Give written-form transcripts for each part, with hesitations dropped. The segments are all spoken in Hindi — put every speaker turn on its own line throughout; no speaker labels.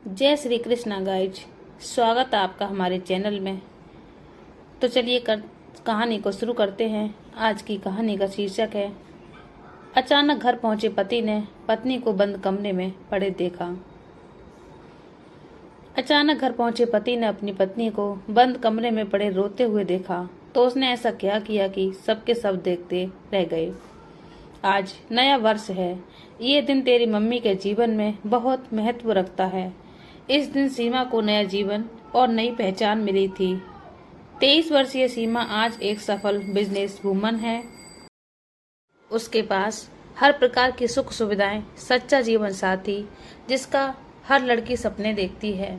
जय श्री कृष्णा गाइज। स्वागत है आपका हमारे चैनल में। तो चलिए कहानी को शुरू करते हैं। आज की कहानी का शीर्षक है अचानक घर पहुंचे पति ने पत्नी को बंद कमरे में पड़े देखा। अचानक घर पहुंचे पति ने अपनी पत्नी को बंद कमरे में पड़े रोते हुए देखा तो उसने ऐसा क्या किया कि सबके सब देखते रह गए। आज नया वर्ष है। ये दिन तेरी मम्मी के जीवन में बहुत महत्व रखता है। इस दिन सीमा को नया जीवन और नई पहचान मिली थी। 23 वर्षीय सीमा आज एक सफल बिजनेस वूमन है। उसके पास हर प्रकार की सुख सुविधाएं, सच्चा जीवन साथी जिसका हर लड़की सपने देखती है।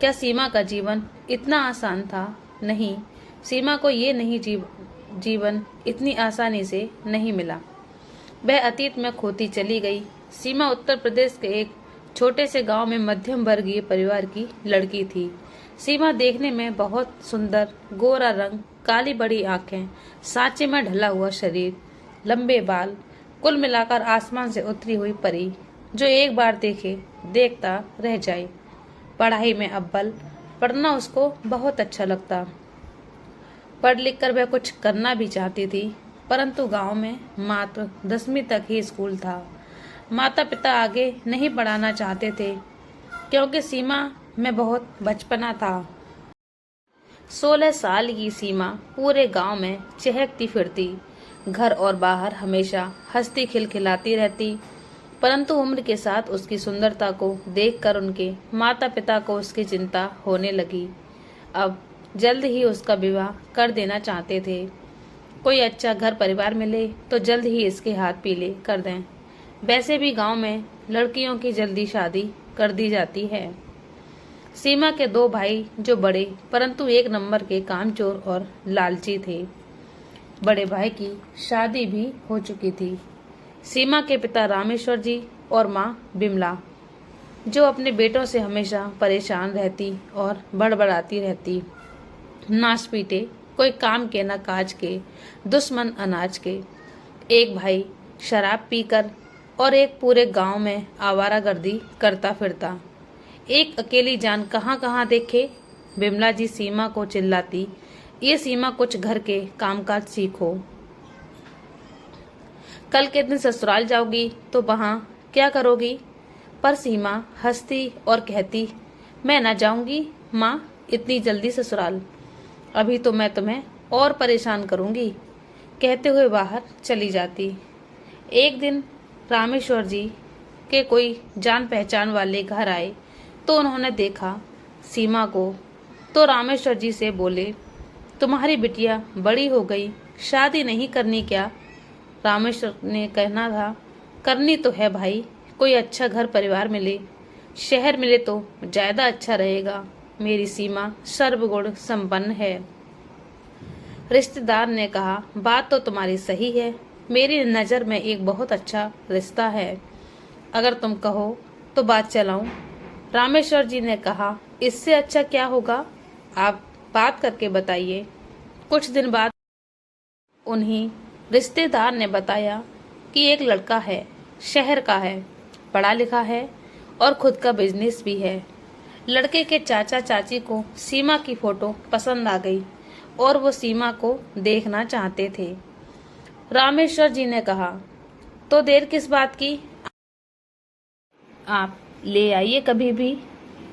क्या सीमा का जीवन इतना आसान था? नहीं, सीमा को ये नहीं जीवन इतनी आसानी से नहीं मिला। वह अतीत में खोती चली गई। सीमा उत्तर प्रदेश के एक छोटे से गांव में मध्यम वर्गीय परिवार की लड़की थी। सीमा देखने में बहुत सुंदर, गोरा रंग, काली बड़ी आंखें, सांचे में ढला हुआ शरीर, लंबे बाल, कुल मिलाकर आसमान से उतरी हुई परी जो एक बार देखे देखता रह जाए। पढ़ाई में अव्वल, पढ़ना उसको बहुत अच्छा लगता। पढ़ लिख कर वह कुछ करना भी चाहती थी, परंतु गांव में मात्र 10वीं तक ही स्कूल था। माता पिता आगे नहीं पढ़ाना चाहते थे क्योंकि सीमा में बहुत बचपना था। 16 साल की सीमा पूरे गांव में चहकती फिरती, घर और बाहर हमेशा हंसती खिलखिलाती रहती। परंतु उम्र के साथ उसकी सुंदरता को देखकर उनके माता पिता को उसकी चिंता होने लगी। अब जल्द ही उसका विवाह कर देना चाहते थे। कोई अच्छा घर परिवार मिले तो जल्द ही इसके हाथ पीले कर दें। वैसे भी गांव में लड़कियों की जल्दी शादी कर दी जाती है। सीमा के 2 भाई जो बड़े परंतु एक नंबर के कामचोर और लालची थे। बड़े भाई की शादी भी हो चुकी थी। सीमा के पिता रामेश्वर जी और माँ बिमला जो अपने बेटों से हमेशा परेशान रहती और बड़बड़ाती रहती। नाच पीटे, कोई काम के न काज के, दुश्मन अनाज के। एक भाई शराब पीकर और एक पूरे गांव में आवारागर्दी करता फिरता। एक अकेली जान कहाँ कहाँ देखे। बिमला जी सीमा को चिल्लाती, ये सीमा कुछ घर के कामकाज सीखो। कल के दिन ससुराल जाओगी तो वहाँ क्या करोगी? पर सीमा हंसती और कहती, मैं ना जाऊंगी माँ इतनी जल्दी ससुराल, अभी तो मैं तुम्हें और परेशान करूंगी, कहते हुए बाहर चली जाती। एक दिन रामेश्वर जी के कोई जान पहचान वाले घर आए तो उन्होंने देखा सीमा को, तो रामेश्वर जी से बोले, तुम्हारी बिटिया बड़ी हो गई, शादी नहीं करनी क्या? रामेश्वर ने कहना था, करनी तो है भाई, कोई अच्छा घर परिवार मिले, शहर मिले तो ज्यादा अच्छा रहेगा। मेरी सीमा सर्वगुण संपन्न है। रिश्तेदार ने कहा, बात तो तुम्हारी सही है, मेरी नज़र में एक बहुत अच्छा रिश्ता है, अगर तुम कहो तो बात चलाऊं। रामेश्वर जी ने कहा, इससे अच्छा क्या होगा, आप बात करके बताइए। कुछ दिन बाद उन्हीं रिश्तेदार ने बताया कि एक लड़का है, शहर का है, पढ़ा लिखा है और खुद का बिजनेस भी है। लड़के के चाचा चाची को सीमा की फोटो पसंद आ गई और वो सीमा को देखना चाहते थे। रामेश्वर जी ने कहा, तो देर किस बात की, आप ले आइए कभी भी।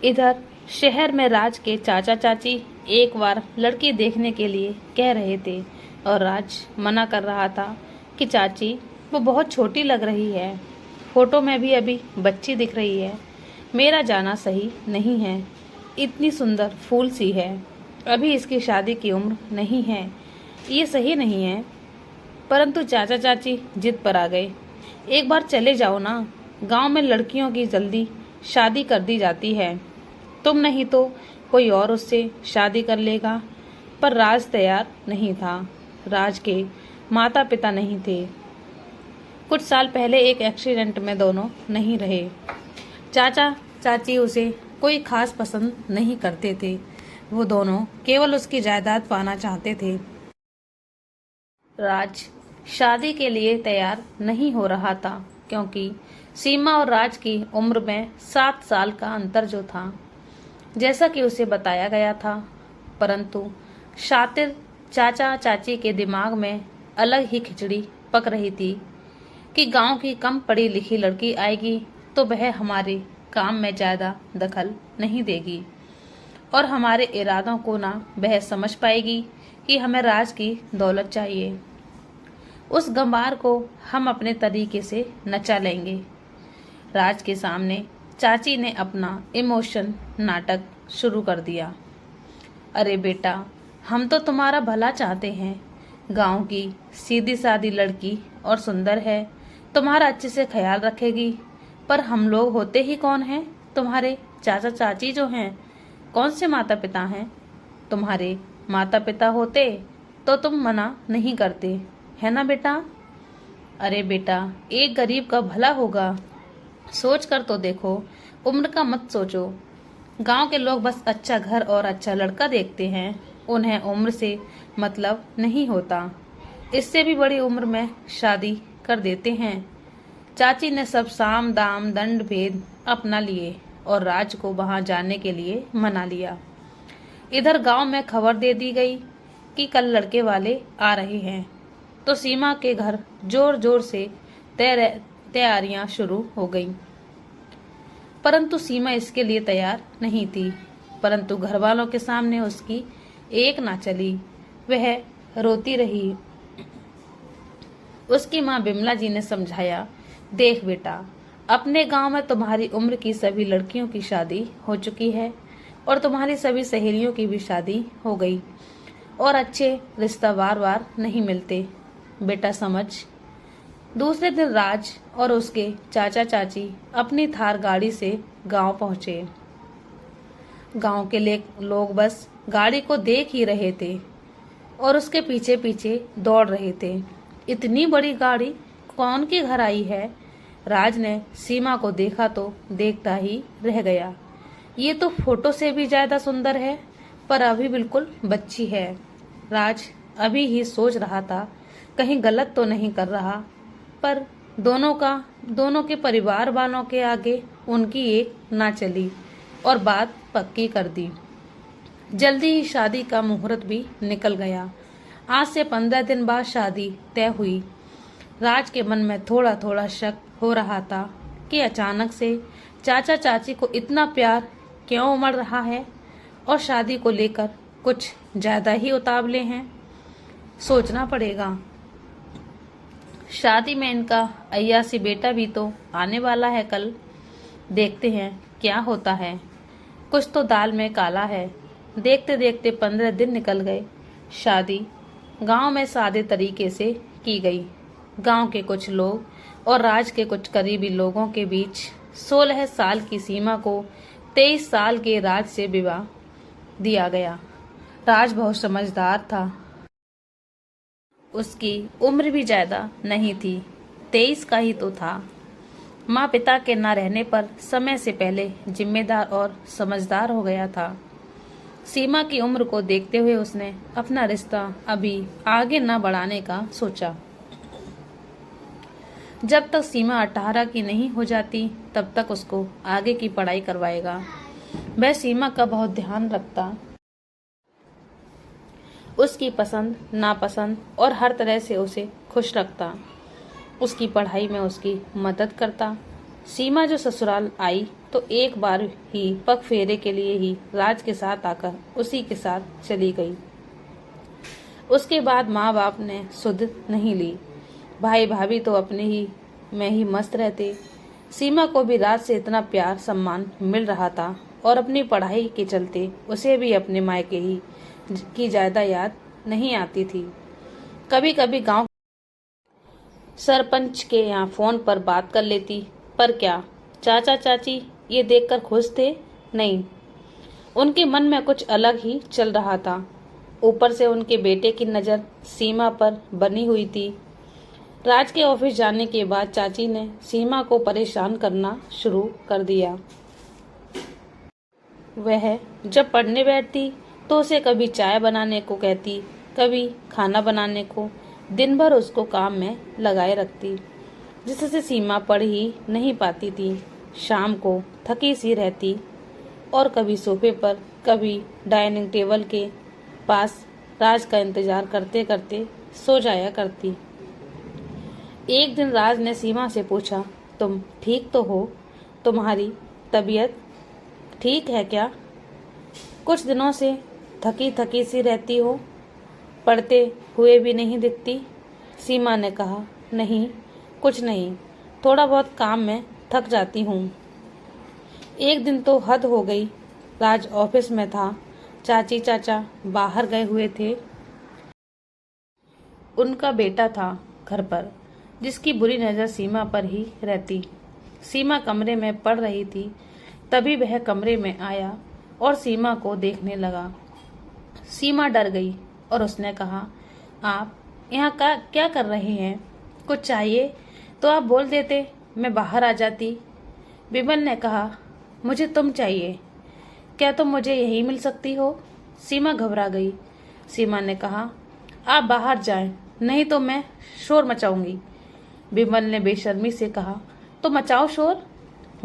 इधर शहर में राज के चाचा चाची एक बार लड़की देखने के लिए कह रहे थे और राज मना कर रहा था कि चाची वो बहुत छोटी लग रही है, फोटो में भी अभी बच्ची दिख रही है, मेरा जाना सही नहीं है, इतनी सुंदर फूल सी है, अभी इसकी शादी की उम्र नहीं है, ये सही नहीं है। परंतु चाचा चाची जिद पर आ गए, एक बार चले जाओ ना, गांव में लड़कियों की जल्दी शादी कर दी जाती है, तुम नहीं तो कोई और उससे शादी कर लेगा। पर राज तैयार नहीं था। राज के माता पिता नहीं थे। कुछ साल पहले एक एक्सीडेंट में दोनों नहीं रहे। चाचा चाची उसे कोई खास पसंद नहीं करते थे, वो दोनों केवल उसकी जायदाद पाना चाहते थे। राज शादी के लिए तैयार नहीं हो रहा था क्योंकि सीमा और राज की उम्र में 7 साल का अंतर जो था, जैसा कि उसे बताया गया था, परंतु शातिर चाचा चाची के दिमाग में अलग ही खिचड़ी पक रही थी कि गांव की कम पढ़ी लिखी लड़की आएगी तो वह हमारे काम में ज्यादा दखल नहीं देगी और हमारे इरादों को ना वह समझ पाएगी कि हमें राज की दौलत चाहिए। उस गंवार को हम अपने तरीके से नचा लेंगे। राज के सामने चाची ने अपना इमोशन नाटक शुरू कर दिया। अरे बेटा, हम तो तुम्हारा भला चाहते हैं। गांव की सीधी सादी लड़की और सुंदर है, तुम्हारा अच्छे से ख्याल रखेगी। पर हम लोग होते ही कौन हैं? तुम्हारे चाचा चाची जो हैं, कौन से माता पिता हैं? तुम्हारे माता पिता होते तो तुम मना नहीं करते, है ना बेटा? अरे बेटा, एक गरीब का भला होगा, सोच कर तो देखो, उम्र का मत सोचो। गांव के लोग बस अच्छा घर और अच्छा लड़का देखते हैं, उन्हें उम्र से मतलब नहीं होता। इससे भी बड़ी उम्र में शादी कर देते हैं। चाची ने सब साम दाम दंड भेद अपना लिए और राज को वहां जाने के लिए मना लिया। इधर गांव में खबर दे दी गई कि कल लड़के वाले आ रहे हैं, तो सीमा के घर जोर जोर से तैयारियां शुरू हो गईं। परंतु सीमा इसके लिए तैयार नहीं थी, परंतु घर वालों के सामने उसकी एक ना चली। वह रोती रही। उसकी माँ बिमला जी ने समझाया, देख बेटा, अपने गांव में तुम्हारी उम्र की सभी लड़कियों की शादी हो चुकी है और तुम्हारी सभी सहेलियों की भी शादी हो गई और अच्छे रिश्ता बार बार नहीं मिलते। बेटा समझ। दूसरे दिन राज और उसके चाचा चाची अपनी थार गाड़ी से गांव पहुंचे। गांव के लोग बस गाड़ी को देख ही रहे थे और उसके पीछे पीछे दौड़ रहे थे। इतनी बड़ी गाड़ी कौन के घर आई है? राज ने सीमा को देखा तो देखता ही रह गया। ये तो फोटो से भी ज्यादा सुंदर है, पर अभी बिल्कुल बच्ची है। राज अभी ही सोच रहा था कहीं गलत तो नहीं कर रहा, पर दोनों के परिवार वालों के आगे उनकी एक ना चली और बात पक्की कर दी। जल्दी ही शादी का मुहूर्त भी निकल गया। आज से 15 दिन बाद शादी तय हुई। राज के मन में थोड़ा थोड़ा शक हो रहा था कि अचानक से चाचा चाची को इतना प्यार क्यों उमड़ रहा है और शादी को लेकर कुछ ज्यादा ही उतावले हैं। सोचना पड़ेगा। शादी में इनका अय्यासी बेटा भी तो आने वाला है कल। देखते हैं क्या होता है। कुछ तो दाल में काला है। देखते देखते 15 दिन निकल गए। शादी गांव में सादे तरीके से की गई। गांव के कुछ लोग और राज के कुछ करीबी लोगों के बीच 16 साल की सीमा को 23 साल के राज से विवाह दिया गया। राज बहुत समझदार था। उसकी उम्र भी ज्यादा नहीं थी, 23 का ही तो था। माँ पिता के न रहने पर समय से पहले जिम्मेदार और समझदार हो गया था। सीमा की उम्र को देखते हुए उसने अपना रिश्ता अभी आगे न बढ़ाने का सोचा। जब तक सीमा 18 की नहीं हो जाती तब तक उसको आगे की पढ़ाई करवाएगा। वह सीमा का बहुत ध्यान रखता, उसकी पसंद नापसंद और हर तरह से उसे खुश रखता, उसकी पढ़ाई में उसकी मदद करता। सीमा जो ससुराल आई तो एक बार ही पग फेरे के लिए ही राज के साथ आकर उसी के साथ चली गई। उसके बाद माँ बाप ने सुध नहीं ली। भाई भाभी तो अपने ही में ही मस्त रहते। सीमा को भी राज से इतना प्यार सम्मान मिल रहा था और अपनी पढ़ाई के चलते उसे भी अपने मायके ही की ज्यादा याद नहीं आती थी। कभी कभी गांव सरपंच के यहाँ फोन पर बात कर लेती, पर क्या चाचा चाची ये देखकर खुश थे? नहीं, उनके मन में कुछ अलग ही चल रहा था। ऊपर से उनके बेटे की नजर सीमा पर बनी हुई थी। राज के ऑफिस जाने के बाद चाची ने सीमा को परेशान करना शुरू कर दिया। वह जब पढ़ने बैठती तो उसे कभी चाय बनाने को कहती, कभी खाना बनाने को। दिन भर उसको काम में लगाए रखती। जिससे सीमा पढ़ ही नहीं पाती थी। शाम को थकी सी रहती और कभी सोफे पर, कभी डाइनिंग टेबल के पास राज का इंतजार करते करते सो जाया करती। एक दिन राज ने सीमा से पूछा, तुम ठीक तो हो? तुम्हारी तबीयत ठीक है क्या? कुछ दिनों से थकी थकी सी रहती हो, पढ़ते हुए भी नहीं दिखती। सीमा ने कहा, नहीं, कुछ नहीं, थोड़ा बहुत काम में थक जाती हूँ। एक दिन तो हद हो गई। राज ऑफिस में था, चाची चाचा बाहर गए हुए थे। उनका बेटा था घर पर, जिसकी बुरी नज़र सीमा पर ही रहती। सीमा कमरे में पढ़ रही थी, तभी वह कमरे में आया और सीमा को देखने लगा। सीमा डर गई और उसने कहा, आप यहाँ का क्या कर रहे हैं? कुछ चाहिए तो आप बोल देते, मैं बाहर आ जाती। बिमल ने कहा, मुझे तुम चाहिए, क्या तुम मुझे यहीं मिल सकती हो? सीमा घबरा गई। सीमा ने कहा, आप बाहर जाएं, नहीं तो मैं शोर मचाऊंगी। बिमल ने बेशर्मी से कहा, तो मचाओ शोर,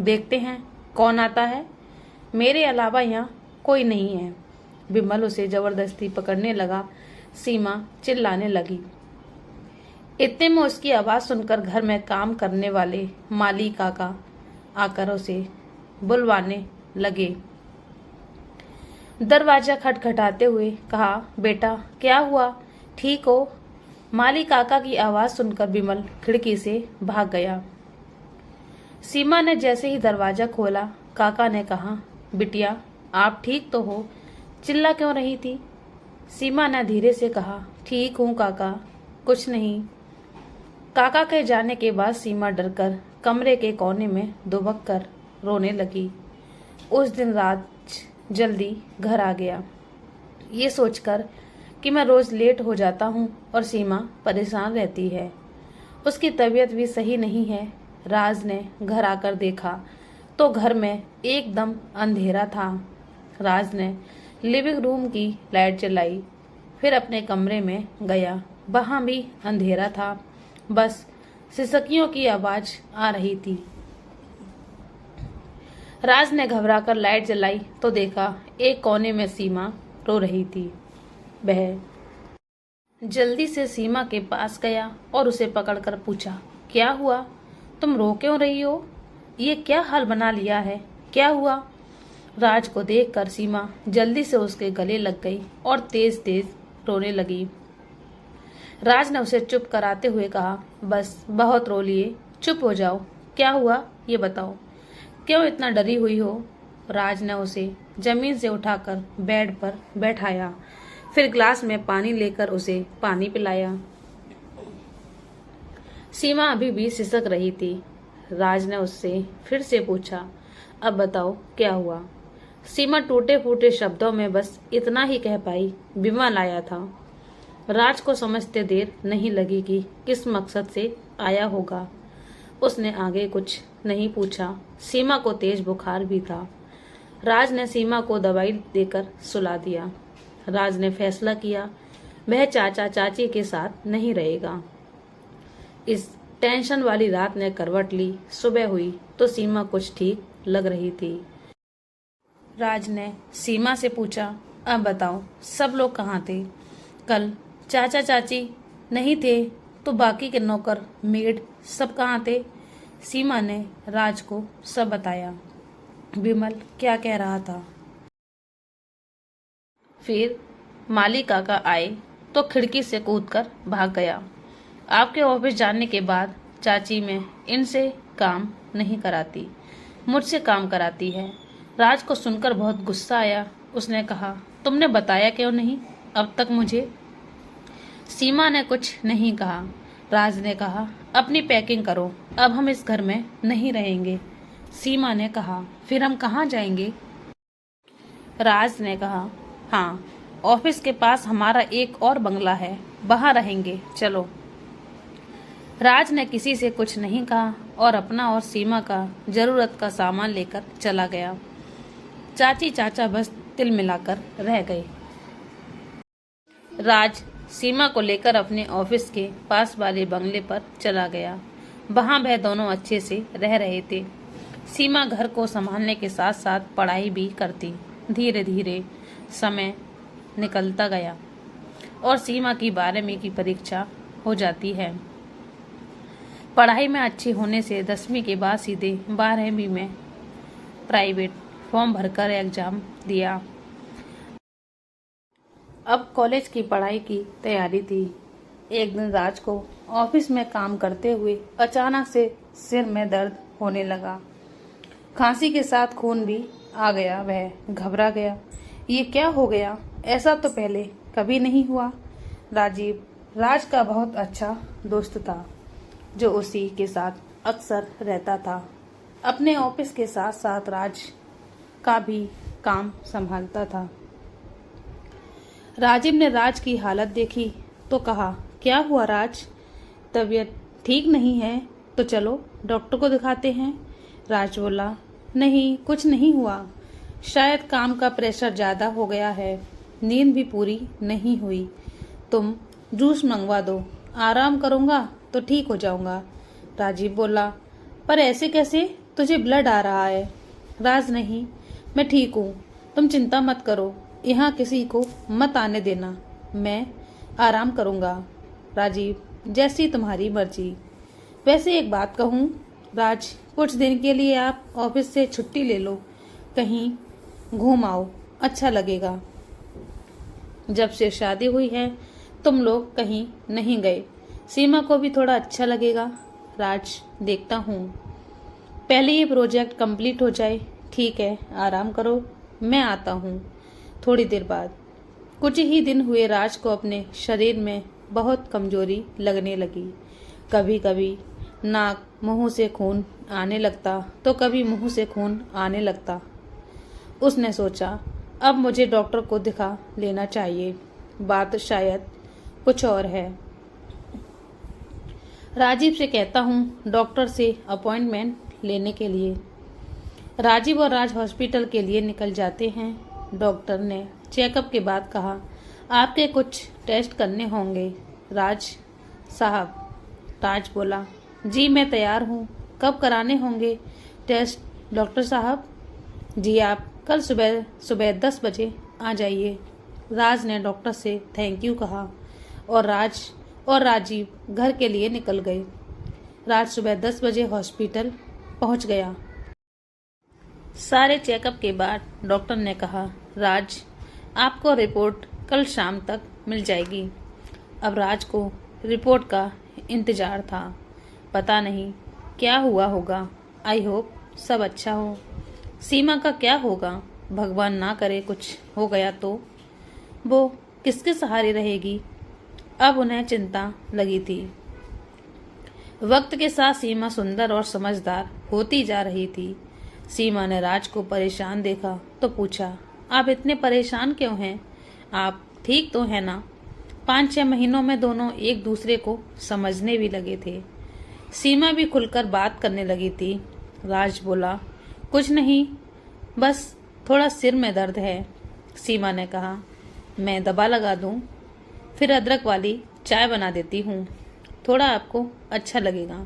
देखते हैं कौन आता है। मेरे अलावा यहाँ कोई नहीं है। बिमल उसे जबरदस्ती पकड़ने लगा। सीमा चिल्लाने लगी। इतने में उसकी आवाज सुनकर घर में काम करने वाले माली काका आकर उसे बुलवाने लगे। दरवाजा खटखटाते हुए कहा, बेटा क्या हुआ, ठीक हो? माली काका की आवाज सुनकर बिमल खिड़की से भाग गया। सीमा ने जैसे ही दरवाजा खोला, काका ने कहा, बिटिया आप ठीक तो हो? चिल्ला क्यों रही थी? सीमा ने धीरे से कहा, ठीक हूँ काका, कुछ नहीं। काका के जाने के बाद सीमा डरकर कमरे के कोने में दुबक कर रोने लगी। उस दिन रात जल्दी घर आ गया, ये सोचकर कि मैं रोज लेट हो जाता हूँ और सीमा परेशान रहती है। उसकी तबीयत भी सही नहीं है। राज ने घर आकर देखा तो घर में एकदम अंधेरा था। राज ने लिविंग रूम की लाइट जलाई, फिर अपने कमरे में गया। वहां भी अंधेरा था, बस सिसकियों की आवाज आ रही थी। राज ने घबराकर लाइट जलाई तो देखा एक कोने में सीमा रो रही थी। वह जल्दी से सीमा के पास गया और उसे पकड़कर पूछा, क्या हुआ? तुम रो क्यों रही हो? ये क्या हाल बना लिया है? क्या हुआ? राज को देखकर सीमा जल्दी से उसके गले लग गई और तेज तेज रोने लगी। राज ने उसे चुप कराते हुए कहा, बस बहुत रो लिए, चुप हो जाओ। क्या हुआ ये बताओ, क्यों इतना डरी हुई हो? राज ने उसे जमीन से उठाकर बेड पर बैठाया, फिर ग्लास में पानी लेकर उसे पानी पिलाया। सीमा अभी भी सिसक रही थी। राज ने उससे फिर से पूछा, अब बताओ क्या हुआ? सीमा टूटे फूटे शब्दों में बस इतना ही कह पाई, विमल आया था। राज को समझते देर नहीं लगी कि किस मकसद से आया होगा। उसने आगे कुछ नहीं पूछा। सीमा को तेज बुखार भी था। राज ने सीमा को दवाई देकर सुला दिया। राज ने फैसला किया वह चाचा चाची के साथ नहीं रहेगा। इस टेंशन वाली रात ने करवट ली। सुबह हुई तो सीमा कुछ ठीक लग रही थी। राज ने सीमा से पूछा, अब बताओ सब लोग कहाँ थे? कल चाचा चाची नहीं थे तो बाकी के नौकर मेड सब कहाँ थे? सीमा ने राज को सब बताया। विमल क्या कह रहा था? फिर माली काका आए तो खिड़की से कूदकर भाग गया। आपके ऑफिस जाने के बाद चाची मैं इनसे काम नहीं कराती, मुझसे काम कराती है। राज को सुनकर बहुत गुस्सा आया। उसने कहा, तुमने बताया क्यों नहीं अब तक मुझे? सीमा ने कुछ नहीं कहा। राज ने कहा, अपनी पैकिंग करो, अब हम इस घर में नहीं रहेंगे। सीमा ने कहा, फिर हम कहाँ जाएंगे? राज ने कहा, हाँ, ऑफिस के पास हमारा एक और बंगला है, वहां रहेंगे, चलो। राज ने किसी से कुछ नहीं कहा और अपना और सीमा का जरूरत का सामान लेकर चला गया। चाची चाचा बस तिल मिलाकर रह गए। राज सीमा को लेकर अपने ऑफिस के पास वाले बंगले पर चला गया। वहां वह दोनों अच्छे से रह रहे थे। सीमा घर को संभालने के साथ साथ पढ़ाई भी करती। धीरे धीरे समय निकलता गया और सीमा की 12वीं की परीक्षा हो जाती है। पढ़ाई में अच्छी होने से 10वीं के बाद सीधे 12वीं में प्राइवेट फॉर्म भरकर एग्जाम दिया। अब कॉलेज की पढ़ाई की तैयारी थी। एक दिन राज को ऑफिस में काम करते हुए अचानक से सिर में दर्द होने लगा। खांसी के साथ खून भी आ गया। वह घबरा गया। ये क्या हो गया? ऐसा तो पहले कभी नहीं हुआ। राजीव राज का बहुत अच्छा दोस्त था, जो उसी के साथ अक्सर रहता था। अपने ऑफिस के साथ साथ राज का भी काम संभालता था। राजीव ने राज की हालत देखी तो कहा, क्या हुआ राज? तबीयत ठीक नहीं है तो चलो डॉक्टर को दिखाते हैं। राज बोला, नहीं कुछ नहीं हुआ, शायद काम का प्रेशर ज्यादा हो गया है, नींद भी पूरी नहीं हुई। तुम जूस मंगवा दो, आराम करूंगा तो ठीक हो जाऊंगा। राजीव बोला, पर ऐसे कैसे? तुझे ब्लड आ रहा है। राज, नहीं मैं ठीक हूँ, तुम चिंता मत करो, यहाँ किसी को मत आने देना, मैं आराम करूंगा। राजीव, जैसी तुम्हारी मर्जी। वैसे एक बात कहूँ राज, कुछ दिन के लिए आप ऑफिस से छुट्टी ले लो, कहीं घूम आओ, अच्छा लगेगा। जब से शादी हुई है तुम लोग कहीं नहीं गए, सीमा को भी थोड़ा अच्छा लगेगा। राज, देखता हूँ, पहले ये प्रोजेक्ट कंप्लीट हो जाए। ठीक है, आराम करो, मैं आता हूँ थोड़ी देर बाद। कुछ ही दिन हुए राज को अपने शरीर में बहुत कमजोरी लगने लगी। कभी कभी नाक मुंह से खून आने लगता तो कभी मुंह से खून आने लगता। उसने सोचा, अब मुझे डॉक्टर को दिखा लेना चाहिए, बात शायद कुछ और है। राजीव से कहता हूँ डॉक्टर से अपॉइंटमेंट लेने के लिए। राजीव और राज हॉस्पिटल के लिए निकल जाते हैं। डॉक्टर ने चेकअप के बाद कहा, आपके कुछ टेस्ट करने होंगे राज साहब। राज बोला, जी मैं तैयार हूँ, कब कराने होंगे टेस्ट डॉक्टर साहब? जी आप कल सुबह सुबह 10 बजे आ जाइए। राज ने डॉक्टर से थैंक यू कहा और राज और राजीव घर के लिए निकल गए। राज सुबह 10 बजे हॉस्पिटल पहुंच गया। सारे चेकअप के बाद डॉक्टर ने कहा, राज आपको रिपोर्ट कल शाम तक मिल जाएगी। अब राज को रिपोर्ट का इंतजार था। पता नहीं क्या हुआ होगा, आई होप सब अच्छा हो। सीमा का क्या होगा? भगवान ना करे कुछ हो गया तो वो किसके सहारे रहेगी? अब उन्हें चिंता लगी थी। वक्त के साथ सीमा सुंदर और समझदार होती जा रही थी। सीमा ने राज को परेशान देखा तो पूछा, आप इतने परेशान क्यों हैं? आप ठीक तो है ना? 5-6 महीनों में दोनों एक दूसरे को समझने भी लगे थे। सीमा भी खुलकर बात करने लगी थी। राज बोला, कुछ नहीं, बस थोड़ा सिर में दर्द है। सीमा ने कहा, मैं दवा लगा दूं? फिर अदरक वाली चाय बना देती हूँ, थोड़ा आपको अच्छा लगेगा।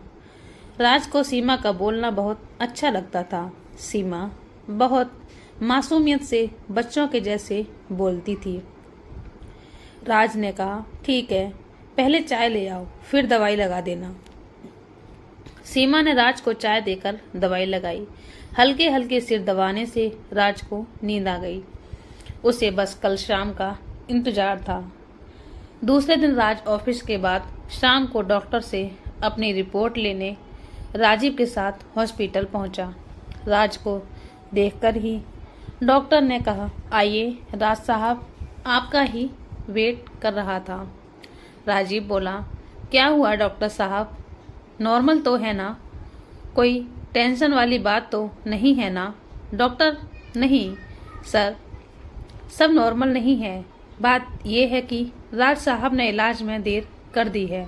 राज को सीमा का बोलना बहुत अच्छा लगता था। सीमा बहुत मासूमियत से बच्चों के जैसे बोलती थी। राज ने कहा, ठीक है, पहले चाय ले आओ, फिर दवाई लगा देना। सीमा ने राज को चाय देकर दवाई लगाई। हल्के हल्के सिर दबाने से राज को नींद आ गई। उसे बस कल शाम का इंतजार था। दूसरे दिन राज ऑफिस के बाद शाम को डॉक्टर से अपनी रिपोर्ट लेने राजीव के साथ हॉस्पिटल पहुंचा। राज को देखकर ही डॉक्टर ने कहा, आइए राज साहब, आपका ही वेट कर रहा था। राजीव बोला, क्या हुआ डॉक्टर साहब? नॉर्मल तो है ना? कोई टेंशन वाली बात तो नहीं है ना? डॉक्टर, नहीं सर, सब नॉर्मल नहीं है। बात यह है कि राज साहब ने इलाज में देर कर दी है।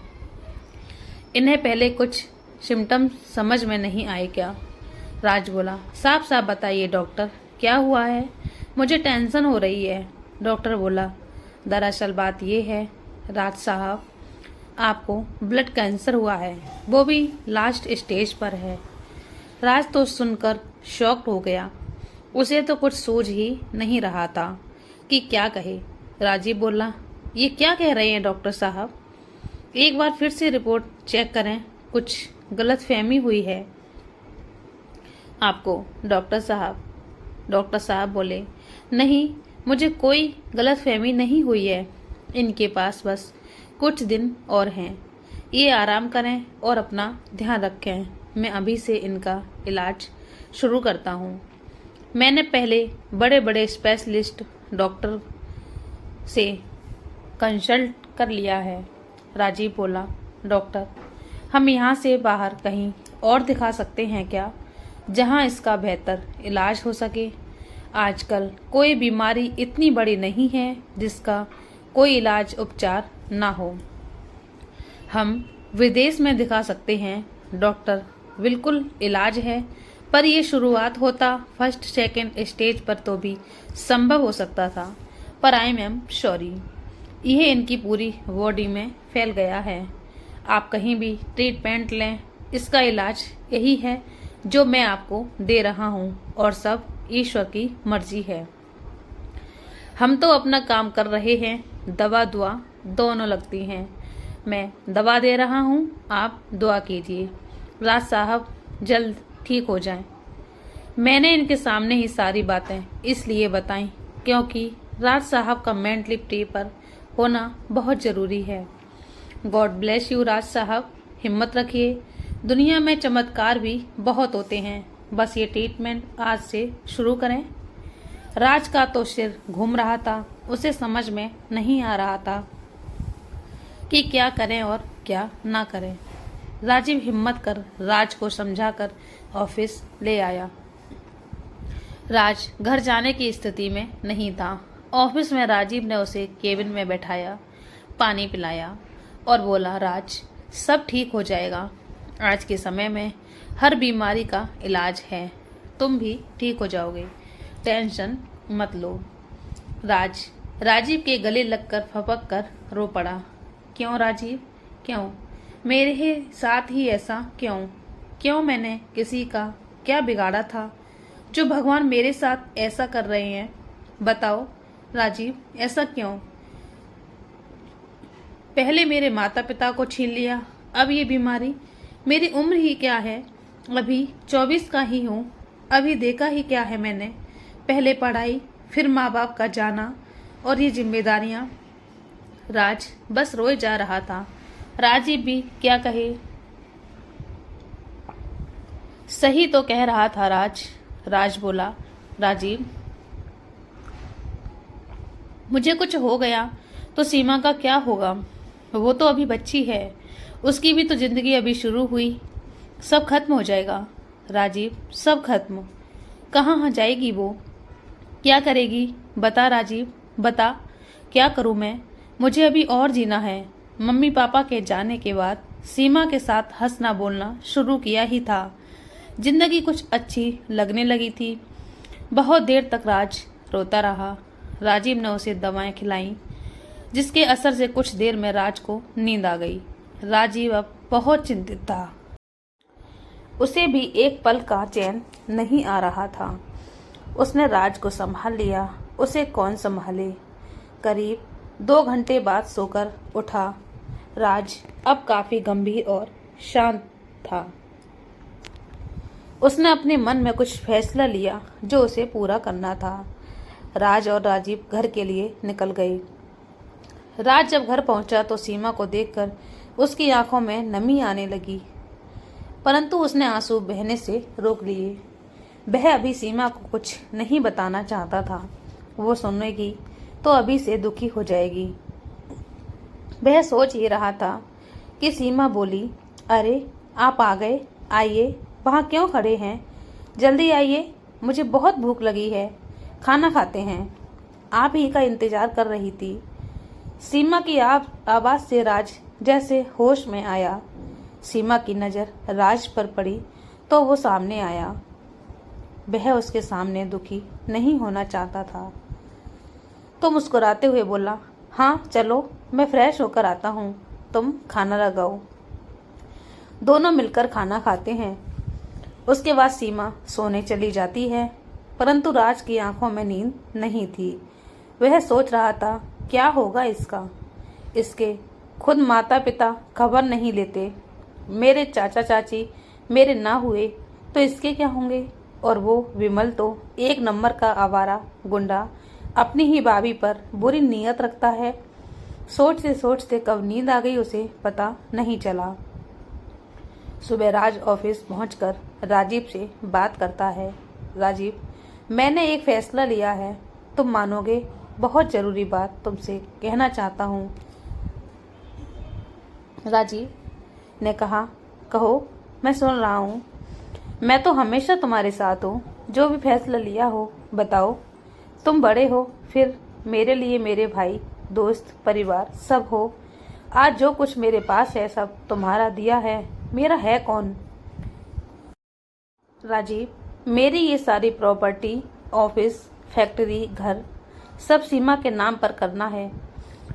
इन्हें पहले कुछ सिम्टम्स समझ में नहीं आए क्या? राज बोला, साफ साफ बताइए डॉक्टर, क्या हुआ है? मुझे टेंशन हो रही है। डॉक्टर बोला, दरअसल बात यह है राज साहब, आपको ब्लड कैंसर हुआ है, वो भी लास्ट स्टेज पर है। राज तो सुनकर शॉक्ड हो गया। उसे तो कुछ सूझ ही नहीं रहा था कि क्या कहे। राजीव बोला, ये क्या कह रहे हैं डॉक्टर साहब? एक बार फिर से रिपोर्ट चेक करें, कुछ गलतफहमी हुई है आपको। डॉक्टर साहब बोले, नहीं, मुझे कोई गलतफहमी नहीं हुई है। इनके पास बस कुछ दिन और हैं। ये आराम करें और अपना ध्यान रखें। मैं अभी से इनका इलाज शुरू करता हूँ। मैंने पहले बड़े बड़े स्पेशलिस्ट डॉक्टर से कंसल्ट कर लिया है। राजीव बोला, डॉक्टर, हम यहाँ से बाहर कहीं और दिखा सकते हैं क्या, जहाँ इसका बेहतर इलाज हो सके? आजकल कोई बीमारी इतनी बड़ी नहीं है जिसका कोई इलाज उपचार ना हो। हम विदेश में दिखा सकते हैं डॉक्टर, बिल्कुल इलाज है, पर यह शुरुआत होता फर्स्ट सेकंड स्टेज पर तो भी संभव हो सकता था। पर आई एम सॉरी, यह इनकी पूरी बॉडी में फैल गया है। आप कहीं भी ट्रीटमेंट लें, इसका इलाज यही है जो मैं आपको दे रहा हूँ, और सब ईश्वर की मर्जी है। हम तो अपना काम कर रहे हैं, दवा दुआ दोनों लगती हैं। मैं दवा दे रहा हूँ, आप दुआ कीजिए राज साहब जल्द ठीक हो जाएं। मैंने इनके सामने ही सारी बातें इसलिए बताई क्योंकि राज साहब का मेंटली प्रिपेयर होना बहुत ज़रूरी है। गॉड ब्लेस यू राज साहब, हिम्मत रखिए। दुनिया में चमत्कार भी बहुत होते हैं, बस ये ट्रीटमेंट आज से शुरू करें। राज का तो सिर घूम रहा था, उसे समझ में नहीं आ रहा था कि क्या करें और क्या ना करें। राजीव हिम्मत कर राज को समझाकर ऑफिस ले आया। राज घर जाने की स्थिति में नहीं था। ऑफिस में राजीव ने उसे केबिन में बैठाया, पानी पिलाया और बोला, राज, सब ठीक हो जाएगा। आज के समय में हर बीमारी का इलाज है, तुम भी ठीक हो जाओगे, टेंशन मत लो। राजीव के गले लगकर फपक कर रो पड़ा। क्यों राजीव, क्यों? मेरे साथ ही ऐसा क्यों? मैंने किसी का क्या बिगाड़ा था जो भगवान मेरे साथ ऐसा कर रहे हैं? बताओ राजीव, ऐसा क्यों? पहले मेरे माता पिता को छीन लिया, अब ये बीमारी। मेरी उम्र ही क्या है, अभी 24 का ही हूँ। अभी देखा ही क्या है मैंने, पहले पढ़ाई, फिर माँ बाप का जाना और ये जिम्मेदारियाँ। राज बस रोए जा रहा था। राजीव भी क्या कहे। सही तो कह रहा था राज बोला, राजीव, मुझे कुछ हो गया तो सीमा का क्या होगा? वो तो अभी बच्ची है, उसकी भी तो जिंदगी अभी शुरू हुई। सब खत्म हो जाएगा राजीव, सब खत्म। कहाँ जाएगी वो, क्या करेगी? बता राजीव, बता, क्या करूँ मैं? मुझे अभी और जीना है। मम्मी पापा के जाने के बाद सीमा के साथ हंसना बोलना शुरू किया ही था। जिंदगी कुछ अच्छी लगने लगी थी। बहुत देर तक राज रोता रहा। राजीव ने उसे दवाएं खिलाईं, जिसके असर से कुछ देर में राज को नींद आ गई। राजीव अब बहुत चिंतित था। उसे भी एक पल का चैन नहीं आ रहा था। उसने राज को संभाल लिया, उसे कौन संभाले। करीब 2 घंटे बाद सोकर उठा। राज अब काफी गंभीर और शांत था। उसने अपने मन में कुछ फैसला लिया जो उसे पूरा करना था। राज और राजीव घर के लिए निकल गए। राज जब घर पहुंचा तो सीमा को देखकर उसकी आंखों में नमी आने लगी, परंतु उसने आंसू बहने से रोक लिए। वह अभी सीमा को कुछ नहीं बताना चाहता था। वो सुनेगी तो अभी से दुखी हो जाएगी। वह सोच ही रहा था कि सीमा बोली, अरे आप आ गए, आइए, वहाँ क्यों खड़े हैं? जल्दी आइए, मुझे बहुत भूख लगी है, खाना खाते हैं। आप ही का इंतजार कर रही थी। सीमा की आवाज से राज जैसे होश में आया। सीमा की नज़र राज पर पड़ी तो वो सामने आया। वह उसके सामने दुखी नहीं होना चाहता था, तो मुस्कुराते हुए बोला, हाँ चलो, मैं फ्रेश होकर आता हूँ, तुम खाना लगाओ। दोनों मिलकर खाना खाते हैं। उसके बाद सीमा सोने चली जाती है, परंतु राज की आंखों में नींद नहीं थी। वह सोच रहा था क्या होगा इसका। इसके खुद माता पिता खबर नहीं लेते। मेरे चाचा चाची मेरे ना हुए तो इसके क्या होंगे। और वो विमल तो एक नंबर का आवारा गुंडा अपनी ही भाभी पर बुरी नीयत रखता है। सोचते सोचते कब नींद आ गई उसे पता नहीं चला। सुबह राज ऑफिस पहुंचकर राजीव से बात करता है। राजीव, मैंने एक फैसला लिया है, तुम मानोगे, बहुत जरूरी बात तुमसे कहना चाहता हूँ। राजीव ने कहा, कहो, मैं सुन रहा हूँ। मैं तो हमेशा तुम्हारे साथ हूँ, जो भी फैसला लिया हो बताओ। तुम बड़े हो, फिर मेरे लिए मेरे भाई, दोस्त, परिवार सब हो। आज जो कुछ मेरे पास है सब तुम्हारा दिया है, मेरा है कौन। राजीव, मेरी ये सारी प्रॉपर्टी, ऑफिस, फैक्ट्री, घर सब सीमा के नाम पर करना है।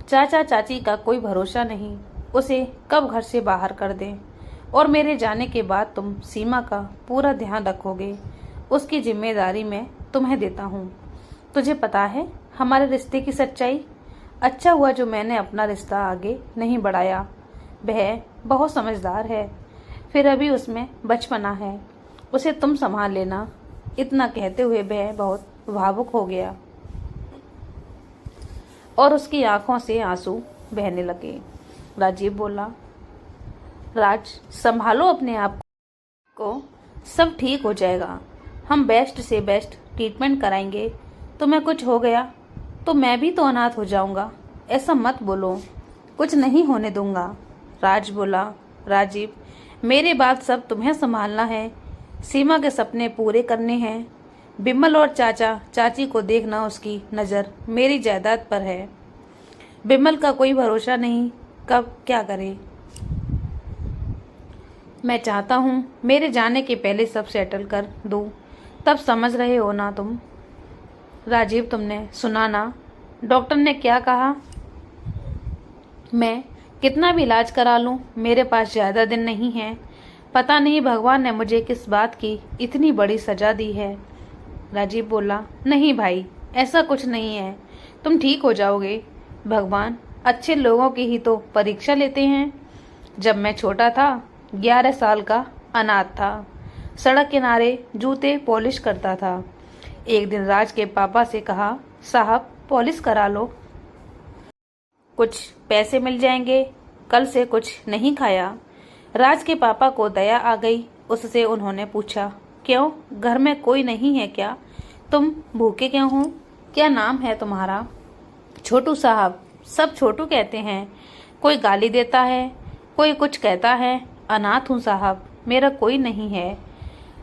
चाचा चाची का कोई भरोसा नहीं, उसे कब घर से बाहर कर दें। और मेरे जाने के बाद तुम सीमा का पूरा ध्यान रखोगे, उसकी जिम्मेदारी मैं तुम्हें देता हूँ। तुझे पता है हमारे रिश्ते की सच्चाई। अच्छा हुआ जो मैंने अपना रिश्ता आगे नहीं बढ़ाया। वह बहुत समझदार है, फिर अभी उसमें बचपना है, उसे तुम संभाल लेना। इतना कहते हुए वह बहुत भावुक हो गया और उसकी आंखों से आंसू बहने लगे। राजीव बोला, राज, संभालो अपने आप को, सब ठीक हो जाएगा। हम बेस्ट से बेस्ट ट्रीटमेंट कराएंगे। तुम्हें कुछ हो गया तो मैं भी तो अनाथ हो जाऊंगा। ऐसा मत बोलो, कुछ नहीं होने दूंगा। राज बोला, राजीव, मेरी बात सब तुम्हें संभालना है। सीमा के सपने पूरे करने हैं। बिमल और चाचा चाची को देखना, उसकी नज़र मेरी जायदाद पर है। बिमल का कोई भरोसा नहीं, कब क्या करे। मैं चाहता हूँ मेरे जाने के पहले सब सेटल कर दूँ, तब समझ रहे हो ना तुम। राजीव, तुमने सुना ना डॉक्टर ने क्या कहा। मैं कितना भी इलाज करा लूँ, मेरे पास ज़्यादा दिन नहीं है। पता नहीं भगवान ने मुझे किस बात की इतनी बड़ी सजा दी है। राजीव बोला, नहीं भाई, ऐसा कुछ नहीं है, तुम ठीक हो जाओगे। भगवान अच्छे लोगों की ही तो परीक्षा लेते हैं। जब मैं छोटा था, 11 साल का अनाथ था, सड़क किनारे जूते पॉलिश करता था। एक दिन राज के पापा से कहा, साहब पॉलिश करा लो, कुछ पैसे मिल जाएंगे। कल से कुछ नहीं खाया। राज के पापा को दया आ गई। उससे उन्होंने पूछा, क्यों, घर में कोई नहीं है क्या? तुम भूखे क्यों हो? क्या नाम है तुम्हारा? छोटू साहब, सब छोटू कहते हैं। कोई गाली देता है, कोई कुछ कहता है। अनाथ हूँ साहब, मेरा कोई नहीं है।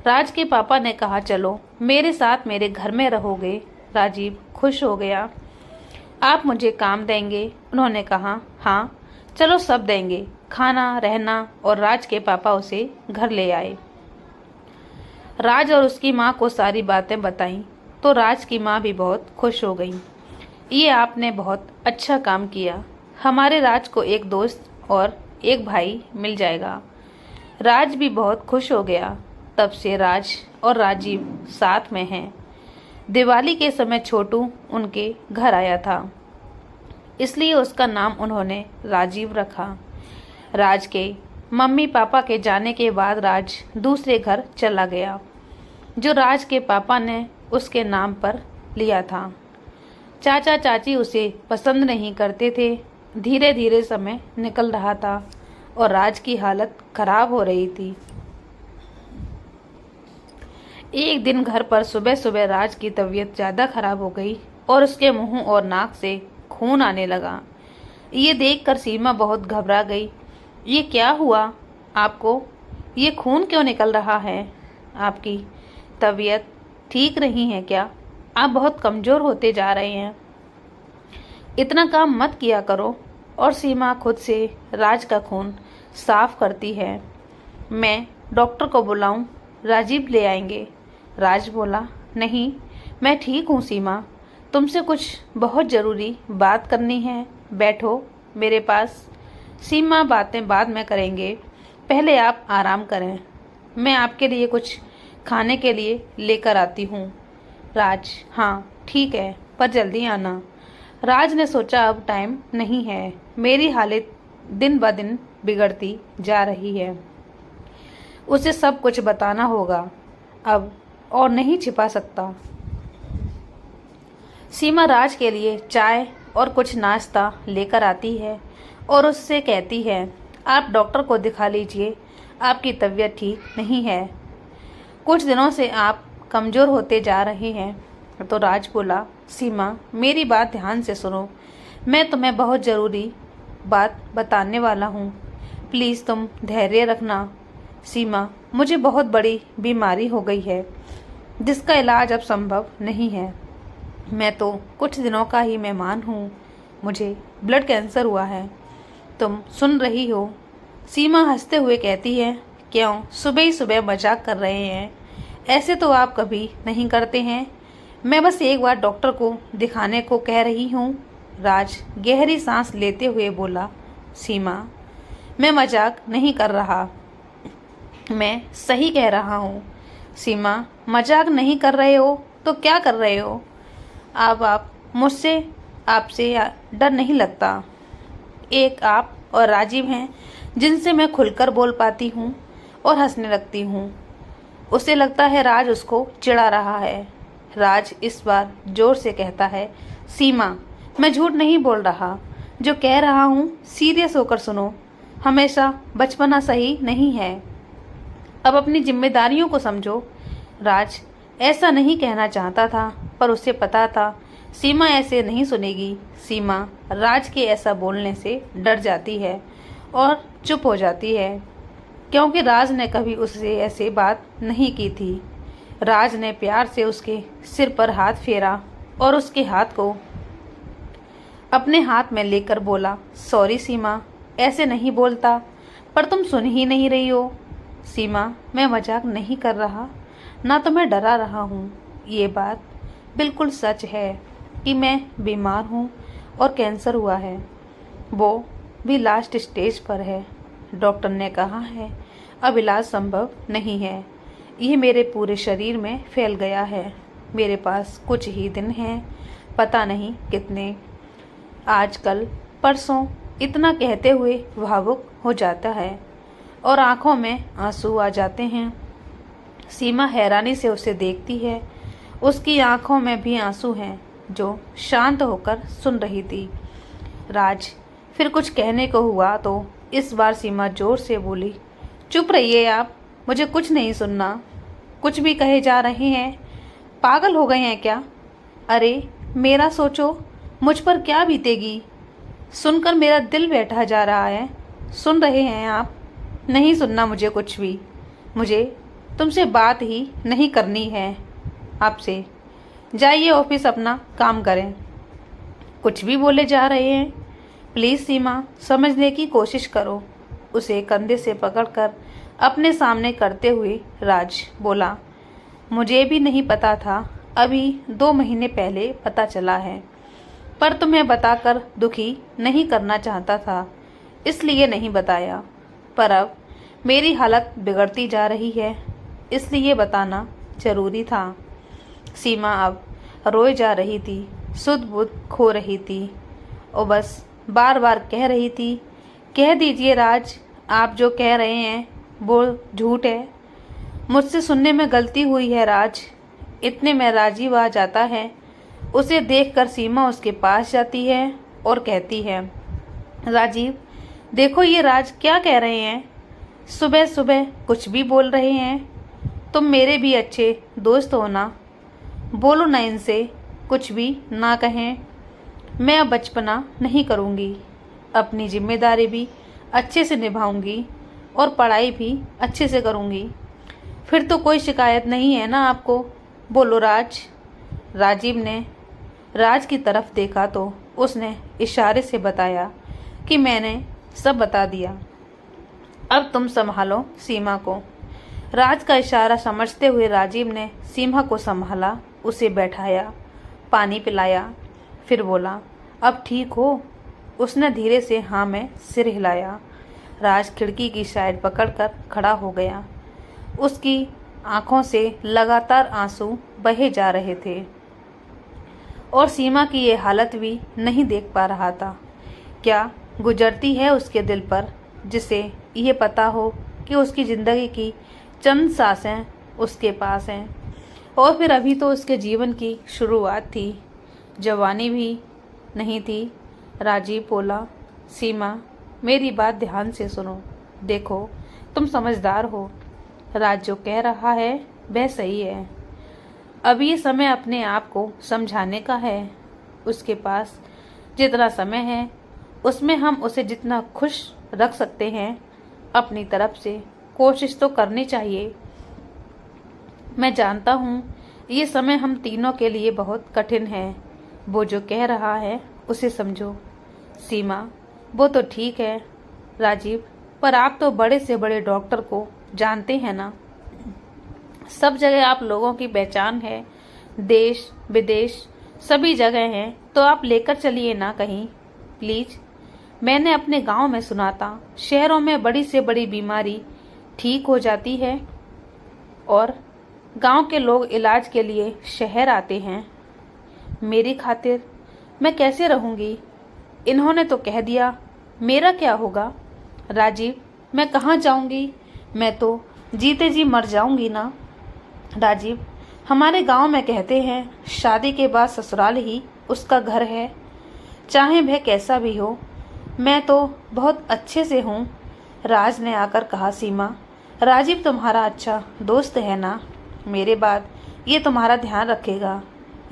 राज के पापा ने कहा, चलो मेरे साथ मेरे घर में रहोगे। राजीव खुश हो गया। आप मुझे काम देंगे? उन्होंने कहा, हाँ चलो सब देंगे, खाना, रहना। और राज के पापा उसे घर ले आए। राज और उसकी माँ को सारी बातें बताईं तो राज की माँ भी बहुत खुश हो गई। ये आपने बहुत अच्छा काम किया, हमारे राज को एक दोस्त और एक भाई मिल जाएगा। राज भी बहुत खुश हो गया। तब से राज और राजीव साथ में हैं। दिवाली के समय छोटू उनके घर आया था, इसलिए उसका नाम उन्होंने राजीव रखा। राज के मम्मी पापा के जाने के बाद राज दूसरे घर चला गया, जो राज के पापा ने उसके नाम पर लिया था। चाचा चाची उसे पसंद नहीं करते थे। धीरे धीरे समय निकल रहा था और राज की हालत खराब हो रही थी। एक दिन घर पर सुबह सुबह राज की तबीयत ज़्यादा खराब हो गई और उसके मुंह और नाक से खून आने लगा। ये देखकर सीमा बहुत घबरा गई। ये क्या हुआ आपको? ये खून क्यों निकल रहा है? आपकी तबीयत ठीक नहीं है क्या? आप बहुत कमज़ोर होते जा रहे हैं। इतना काम मत किया करो। और सीमा खुद से राज का खून साफ करती है। मैं डॉक्टर को बुलाऊं? राजीव ले आएंगे। राज बोला, नहीं मैं ठीक हूँ सीमा, तुमसे कुछ बहुत ज़रूरी बात करनी है, बैठो मेरे पास। सीमा, बातें बाद में करेंगे, पहले आप आराम करें। मैं आपके लिए कुछ खाने के लिए लेकर आती हूँ। राज, हाँ ठीक है, पर जल्दी आना। राज ने सोचा अब टाइम नहीं है, मेरी हालत दिन ब दिन बिगड़ती जा रही है, उसे सब कुछ बताना होगा अब और नहीं छिपा सकता। सीमा राज के लिए चाय और कुछ नाश्ता लेकर आती है और उससे कहती है, आप डॉक्टर को दिखा लीजिए, आपकी तबीयत ठीक नहीं है, कुछ दिनों से आप कमज़ोर होते जा रहे हैं। तो राज बोला, सीमा मेरी बात ध्यान से सुनो, मैं तुम्हें बहुत ज़रूरी बात बताने वाला हूँ, प्लीज़ तुम धैर्य रखना। सीमा, मुझे बहुत बड़ी बीमारी हो गई है जिसका इलाज अब संभव नहीं है। मैं तो कुछ दिनों का ही मेहमान हूँ, मुझे ब्लड कैंसर हुआ है। तुम सुन रही हो? सीमा हंसते हुए कहती है, क्यों सुबह ही सुबह मजाक कर रहे हैं? ऐसे तो आप कभी नहीं करते हैं, मैं बस एक बार डॉक्टर को दिखाने को कह रही हूँ। राज गहरी सांस लेते हुए बोला, सीमा मैं मजाक नहीं कर रहा, मैं सही कह रहा हूँ। सीमा, मजाक नहीं कर रहे हो तो क्या कर रहे हो? अब आप मुझसे आपसे डर नहीं लगता? एक आप और राजीव हैं जिनसे मैं खुलकर बोल पाती हूँ और हंसने लगती हूँ। उसे लगता है राज उसको चिढ़ा रहा है। राज इस बार जोर से कहता है, सीमा मैं झूठ नहीं बोल रहा, जो कह रहा हूँ सीरियस होकर सुनो, हमेशा बचपना सही नहीं है, अब अपनी जिम्मेदारियों को समझो। राज ऐसा नहीं कहना चाहता था पर उसे पता था सीमा ऐसे नहीं सुनेगी। सीमा राज के ऐसा बोलने से डर जाती है और चुप हो जाती है, क्योंकि राज ने कभी उससे ऐसी बात नहीं की थी। राज ने प्यार से उसके सिर पर हाथ फेरा और उसके हाथ को अपने हाथ में लेकर बोला, सॉरी सीमा, ऐसे नहीं बोलता, पर तुम सुन ही नहीं रही हो। सीमा मैं मजाक नहीं कर रहा, ना तो मैं डरा रहा हूँ, ये बात बिल्कुल सच है कि मैं बीमार हूँ और कैंसर हुआ है, वो भी लास्ट स्टेज पर है। डॉक्टर ने कहा है अब इलाज संभव नहीं है, ये मेरे पूरे शरीर में फैल गया है, मेरे पास कुछ ही दिन हैं, पता नहीं कितने, आजकल परसों, इतना कहते हुए भावुक हो जाता है और आंखों में आंसू आ जाते हैं। सीमा हैरानी से उसे देखती है, उसकी आंखों में भी आंसू हैं, जो शांत होकर सुन रही थी। राज फिर कुछ कहने को हुआ तो इस बार सीमा जोर से बोली, चुप रहिए आप, मुझे कुछ नहीं सुनना, कुछ भी कहे जा रहे हैं, पागल हो गए हैं क्या? अरे मेरा सोचो, मुझ पर क्या बीतेगी, सुनकर मेरा दिल बैठा जा रहा है। सुन रहे हैं आप? नहीं सुनना मुझे कुछ भी, मुझे तुमसे बात ही नहीं करनी है आपसे, जाइए ऑफिस अपना काम करें। कुछ भी बोले जा रहे हैं, प्लीज़ सीमा समझने की कोशिश करो। उसे कंधे से पकड़कर अपने सामने करते हुए राज बोला, मुझे भी नहीं पता था, अभी 2 महीने पहले पता चला है, पर तुम्हें बताकर दुखी नहीं करना चाहता था, इसलिए नहीं बताया, पर अब मेरी हालत बिगड़ती जा रही है, इसलिए बताना जरूरी था। सीमा अब रोए जा रही थी, सुध बुध खो रही थी और बस बार बार कह रही थी, कह दीजिए राज, आप जो कह रहे हैं वो झूठ है, मुझसे सुनने में गलती हुई है राज। इतने में राजीव आ जाता है, उसे देखकर सीमा उसके पास जाती है और कहती है, राजीव देखो ये राज क्या कह रहे हैं, सुबह सुबह कुछ भी बोल रहे हैं, तुम मेरे भी अच्छे दोस्त हो ना, बोलो ना इनसे, कुछ भी ना कहें, मैं अब बचपना नहीं करूँगी, अपनी जिम्मेदारी भी अच्छे से निभाऊंगी और पढ़ाई भी अच्छे से करूँगी, फिर तो कोई शिकायत नहीं है ना आपको, बोलो राज। राजीव ने राज की तरफ देखा तो उसने इशारे से बताया कि मैंने सब बता दिया, अब तुम संभालो सीमा को। राज का इशारा समझते हुए राजीव ने सीमा को संभाला, उसे बैठाया, पानी पिलाया, फिर बोला, अब ठीक हो? उसने धीरे से हाँ में सिर हिलाया। राज खिड़की की साइड पकड़कर खड़ा हो गया। उसकी आंखों से लगातार आंसू बहे जा रहे थे और सीमा की ये हालत भी नहीं देख पा रहा था। क्या गुजरती है उसके दिल पर, जिसे ये पता हो कि उसकी जिंदगी की चंद सांसें उसके पास हैं। और फिर अभी तो उसके जीवन की शुरुआत थी, जवानी भी नहीं थी। राजीव बोला, सीमा मेरी बात ध्यान से सुनो। देखो तुम समझदार हो, राज जो कह रहा है वह सही है। अब ये समय अपने आप को समझाने का है। उसके पास जितना समय है उसमें हम उसे जितना खुश रख सकते हैं अपनी तरफ से कोशिश तो करनी चाहिए। मैं जानता हूँ ये समय हम तीनों के लिए बहुत कठिन है। वो जो कह रहा है उसे समझो। सीमा वो तो ठीक है राजीव, पर आप तो बड़े से बड़े डॉक्टर को जानते हैं ना। सब जगह आप लोगों की पहचान है, देश विदेश सभी जगह हैं, तो आप लेकर चलिए ना कहीं प्लीज। मैंने अपने गांव में सुना था शहरों में बड़ी से बड़ी बीमारी ठीक हो जाती है और गांव के लोग इलाज के लिए शहर आते हैं। मेरी खातिर मैं कैसे रहूंगी? इन्होंने तो कह दिया, मेरा क्या होगा? राजीव मैं कहाँ जाऊंगी? मैं तो जीते जी मर जाऊंगी ना। राजीव हमारे गांव में कहते हैं शादी के बाद ससुराल ही उसका घर है, चाहे वह कैसा भी हो। मैं तो बहुत अच्छे से हूँ, राज ने आकर कहा। सीमा राजीव तुम्हारा अच्छा दोस्त है ना, मेरे बाद ये तुम्हारा ध्यान रखेगा।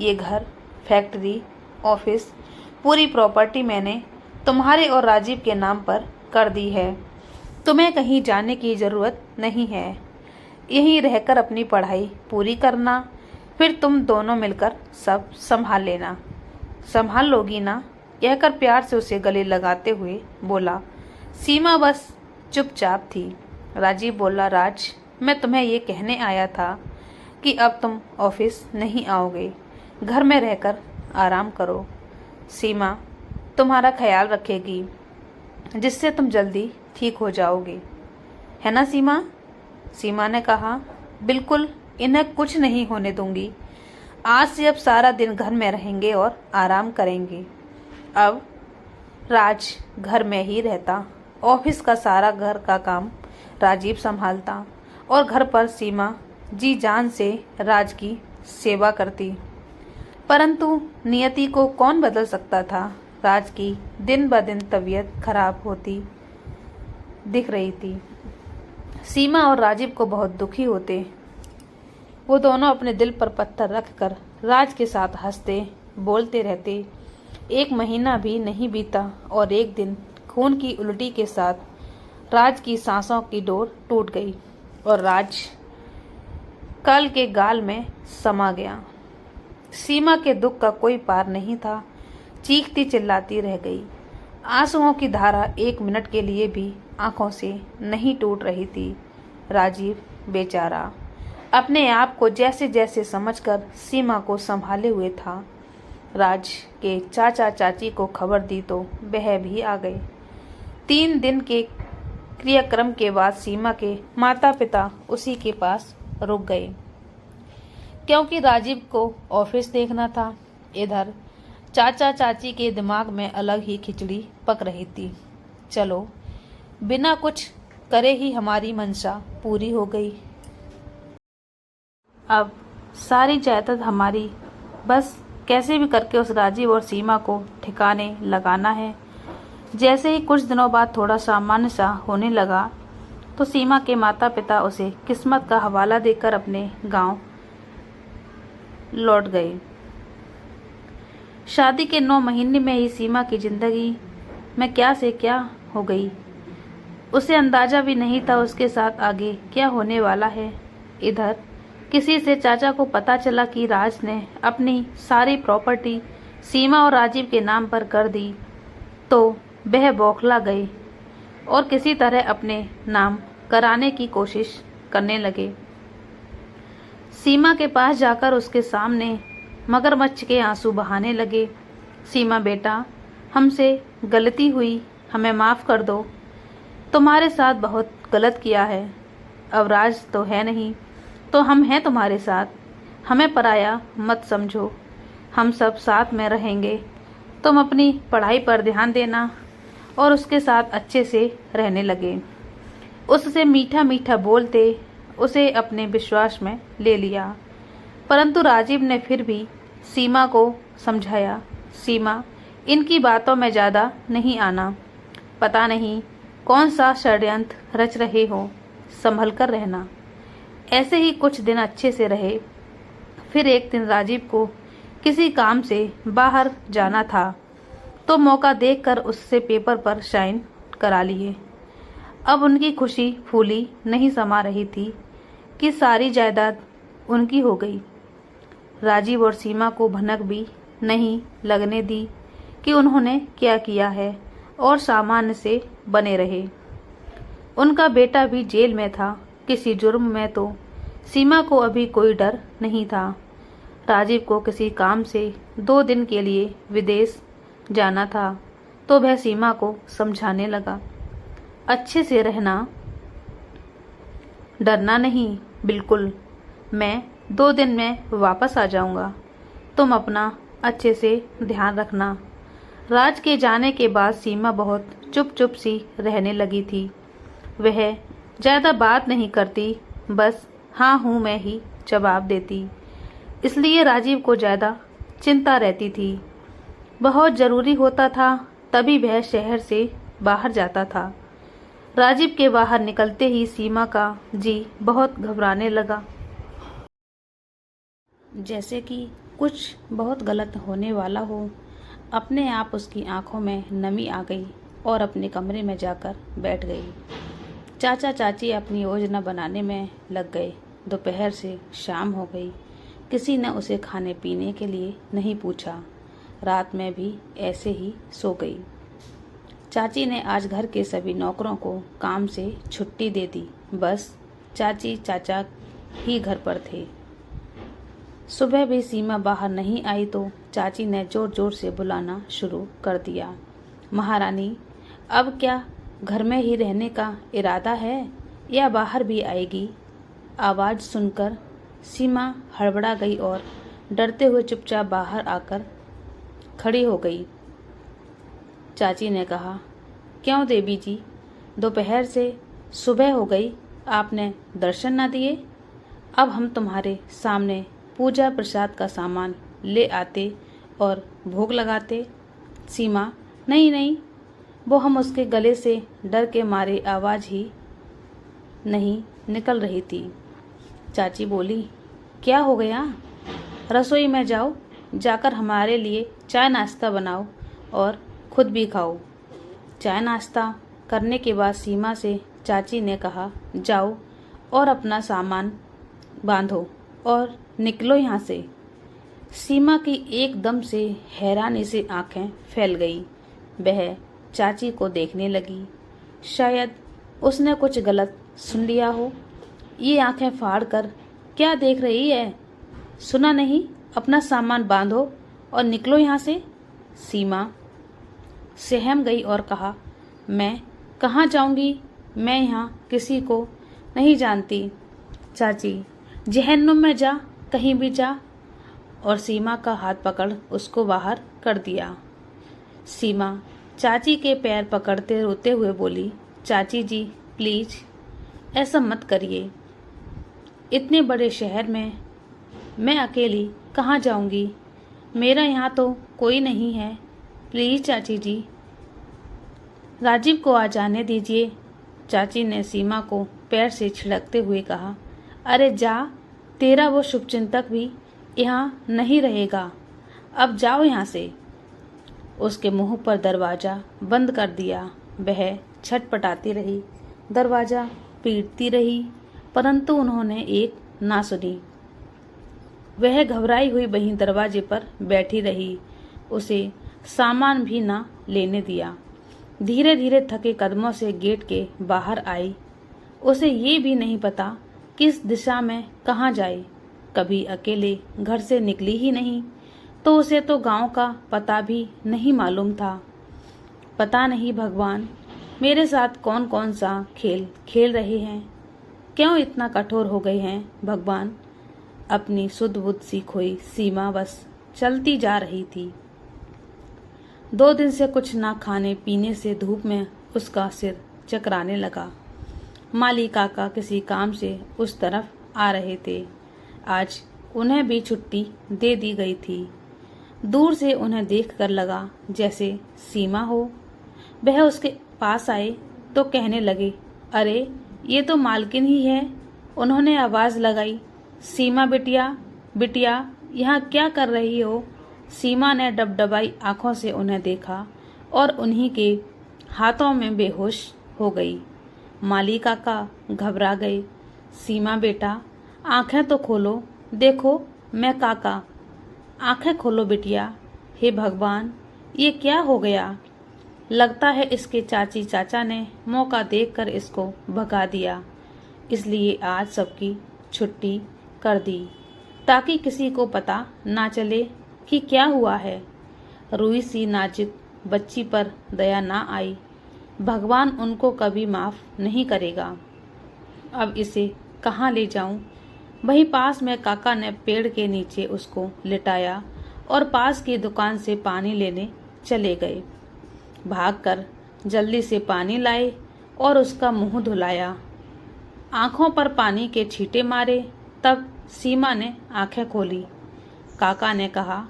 ये घर, फैक्ट्री, ऑफिस, पूरी प्रॉपर्टी मैंने तुम्हारे और राजीव के नाम पर कर दी है। तुम्हें कहीं जाने की ज़रूरत नहीं है। यहीं रहकर अपनी पढ़ाई पूरी करना, फिर तुम दोनों मिलकर सब संभाल लेना। संभाल लोगी ना? कहकर प्यार से उसे गले लगाते हुए बोला। सीमा बस चुपचाप थी। राजीव बोला, राज मैं तुम्हें ये कहने आया था कि अब तुम ऑफिस नहीं आओगे, घर में रहकर आराम करो। सीमा तुम्हारा ख्याल रखेगी, जिससे तुम जल्दी ठीक हो जाओगे, है ना सीमा? सीमा ने कहा, बिल्कुल, इन्हें कुछ नहीं होने दूंगी। आज से अब सारा दिन घर में रहेंगे और आराम करेंगे। अब राज घर में ही रहता, ऑफिस का सारा घर का काम राजीव संभालता और घर पर सीमा जी जान से राज की सेवा करती। परंतु नियति को कौन बदल सकता था? राज की दिन ब दिन तबीयत खराब होती दिख रही थी। सीमा और राजीव को बहुत दुखी होते। वो दोनों अपने दिल पर पत्थर रखकर राज के साथ हंसते बोलते रहते। एक महीना भी नहीं बीता और एक दिन खून की उल्टी के साथ राज की सांसों की डोर टूट गई और राज कल के गाल में समा गया। सीमा के दुख का कोई पार नहीं था, चीखती चिल्लाती रह गई। आंसुओं की धारा एक मिनट के लिए भी आंखों से नहीं टूट रही थी। राजीव बेचारा अपने आप को जैसे जैसे समझकर सीमा को संभाले हुए था। राज के चाचा चाची को खबर दी तो वह भी आ गए। 3 दिन के क्रियाक्रम के बाद सीमा के माता पिता उसी के पास रुक गए, क्योंकि राजीव को ऑफिस देखना था। इधर चाचा चाची के दिमाग में अलग ही खिचड़ी पक रही थी। चलो, बिना कुछ करे ही हमारी मंशा पूरी हो गई। अब सारी जायदाद हमारी, बस कैसे भी करके उस राजीव और सीमा को ठिकाने लगाना है। जैसे ही कुछ दिनों बाद थोड़ा सामान्य सा होने लगा तो सीमा के माता पिता उसे किस्मत का हवाला देकर अपने गांव लौट गए। शादी के 9 महीने में ही सीमा की जिंदगी में क्या से क्या हो गई। उसे अंदाजा भी नहीं था उसके साथ आगे क्या होने वाला है। इधर किसी से चाचा को पता चला कि राज ने अपनी सारी प्रॉपर्टी सीमा और राजीव के नाम पर कर दी तो वह बौखला गए और किसी तरह अपने नाम कराने की कोशिश करने लगे। सीमा के पास जाकर उसके सामने मगरमच्छ के आंसू बहाने लगे। सीमा बेटा, हमसे गलती हुई, हमें माफ़ कर दो। तुम्हारे साथ बहुत गलत किया है। अब राज तो है नहीं, तो हम हैं तुम्हारे साथ। हमें पराया मत समझो, हम सब साथ में रहेंगे। तुम अपनी पढ़ाई पर ध्यान देना। और उसके साथ अच्छे से रहने लगे। उससे मीठा मीठा बोलते उसे अपने विश्वास में ले लिया। परंतु राजीव ने फिर भी सीमा को समझाया, सीमा, इनकी बातों में ज़्यादा नहीं आना। पता नहीं कौन सा षड्यंत्र रच रहे हो, संभल कर रहना। ऐसे ही कुछ दिन अच्छे से रहे। फिर एक दिन राजीव को किसी काम से बाहर जाना था, तो मौका देखकर उससे पेपर पर साइन करा लिए। अब उनकी खुशी फूली नहीं समा रही थी कि सारी जायदाद उनकी हो गई। राजीव और सीमा को भनक भी नहीं लगने दी कि उन्होंने क्या किया है और सामान्य से बने रहे। उनका बेटा भी जेल में था किसी जुर्म में, तो सीमा को अभी कोई डर नहीं था। राजीव को किसी काम से 2 दिन के लिए विदेश जाना था, तो वह सीमा को समझाने लगा, अच्छे से रहना, डरना नहीं, बिल्कुल। मैं 2 दिन में वापस आ जाऊंगा। तुम अपना अच्छे से ध्यान रखना। राज के जाने के बाद सीमा बहुत चुप चुप सी रहने लगी थी। वह ज़्यादा बात नहीं करती, बस हाँ हूँ मैं ही जवाब देती। इसलिए राजीव को ज़्यादा चिंता रहती थी। बहुत ज़रूरी होता था तभी वह शहर से बाहर जाता था। राजीव के बाहर निकलते ही सीमा का जी बहुत घबराने लगा, जैसे कि कुछ बहुत गलत होने वाला हो। अपने आप उसकी आंखों में नमी आ गई और अपने कमरे में जाकर बैठ गई। चाचा चाची अपनी योजना बनाने में लग गए। दोपहर से शाम हो गई। किसी ने उसे खाने पीने के लिए नहीं पूछा। रात में भी ऐसे ही सो गई। चाची ने आज घर के सभी नौकरों को काम से छुट्टी दे दी। बस चाची चाचा ही घर पर थे। सुबह भी सीमा बाहर नहीं आई तो चाची ने जोर जोर से बुलाना शुरू कर दिया, महारानी, अब क्या घर में ही रहने का इरादा है या बाहर भी आएगी? आवाज़ सुनकर सीमा हड़बड़ा गई और डरते हुए चुपचाप बाहर आकर खड़ी हो गई। चाची ने कहा, क्यों देवी जी, दोपहर से सुबह हो गई, आपने दर्शन न दिए? अब हम तुम्हारे सामने पूजा प्रसाद का सामान ले आते और भोग लगाते। सीमा, नहीं नहीं, वो हम उसके गले से डर के मारे आवाज़ ही नहीं निकल रही थी। चाची बोली, क्या हो गया? रसोई में जाओ, जाकर हमारे लिए चाय नाश्ता बनाओ और खुद भी खाओ। चाय नाश्ता करने के बाद सीमा से चाची ने कहा, जाओ और अपना सामान बांधो और निकलो यहाँ से। सीमा की एकदम से हैरानी से आंखें फैल गई। वह चाची को देखने लगी। शायद उसने कुछ गलत सुन लिया हो। ये आंखें फाड़कर क्या देख रही है? सुना नहीं? अपना सामान बांधो और निकलो यहाँ से। सीमा सहम गई और कहा, मैं कहाँ जाऊँगी? मैं यहाँ किसी को नहीं जानती। चाची, जहन्नुम में जा, कहीं भी जा। और सीमा का हाथ पकड़ उसको बाहर कर दिया। सीमा चाची के पैर पकड़ते रोते हुए बोली, चाची जी प्लीज ऐसा मत करिए। इतने बड़े शहर में मैं अकेली कहाँ जाऊँगी? मेरा यहाँ तो कोई नहीं है। प्लीज चाची जी, राजीव को आ जाने दीजिए। चाची ने सीमा को पैर से छिड़कते हुए कहा, अरे जा, तेरा वो शुभचिंतक भी यहाँ नहीं रहेगा। अब जाओ यहाँ से। उसके मुंह पर दरवाज़ा बंद कर दिया। वह छटपटाती रही, दरवाज़ा पीटती रही, परंतु उन्होंने एक ना सुनी। वह घबराई हुई वहीं दरवाजे पर बैठी रही। उसे सामान भी ना लेने दिया। धीरे धीरे थके कदमों से गेट के बाहर आई। उसे ये भी नहीं पता किस दिशा में कहाँ जाए। कभी अकेले घर से निकली ही नहीं, तो उसे तो गांव का पता भी नहीं मालूम था। पता नहीं भगवान मेरे साथ कौन कौन सा खेल खेल रहे हैं, क्यों इतना कठोर हो गए हैं भगवान। अपनी सुध बुध सी खोई सीमा बस चलती जा रही थी। 2 दिन से कुछ ना खाने पीने से धूप में उसका सिर चकराने लगा। माली काका किसी काम से उस तरफ आ रहे थे। आज उन्हें भी छुट्टी दे दी गई थी। दूर से उन्हें देखकर लगा जैसे सीमा हो। वह उसके पास आए तो कहने लगे, अरे ये तो मालकिन ही है। उन्होंने आवाज लगाई, सीमा बिटिया बिटिया यहाँ क्या कर रही हो। सीमा ने डबडबाई आंखों से उन्हें देखा और उन्हीं के हाथों में बेहोश हो गई। माली काका घबरा गए। सीमा बेटा आंखें तो खोलो, देखो मैं काका। आंखें खोलो बिटिया। हे भगवान ये क्या हो गया। लगता है इसके चाची चाचा ने मौका देखकर इसको भगा दिया, इसलिए आज सबकी छुट्टी कर दी ताकि किसी को पता ना चले कि क्या हुआ है। रूई सी नाजुक बच्ची पर दया ना आई। भगवान उनको कभी माफ नहीं करेगा। अब इसे कहाँ ले जाऊं। वहीं पास में काका ने पेड़ के नीचे उसको लिटाया और पास की दुकान से पानी लेने चले गए। भागकर जल्दी से पानी लाए और उसका मुंह धुलाया। आंखों पर पानी के छींटे मारे। तब सीमा ने आंखें खोली। काका ने कहा,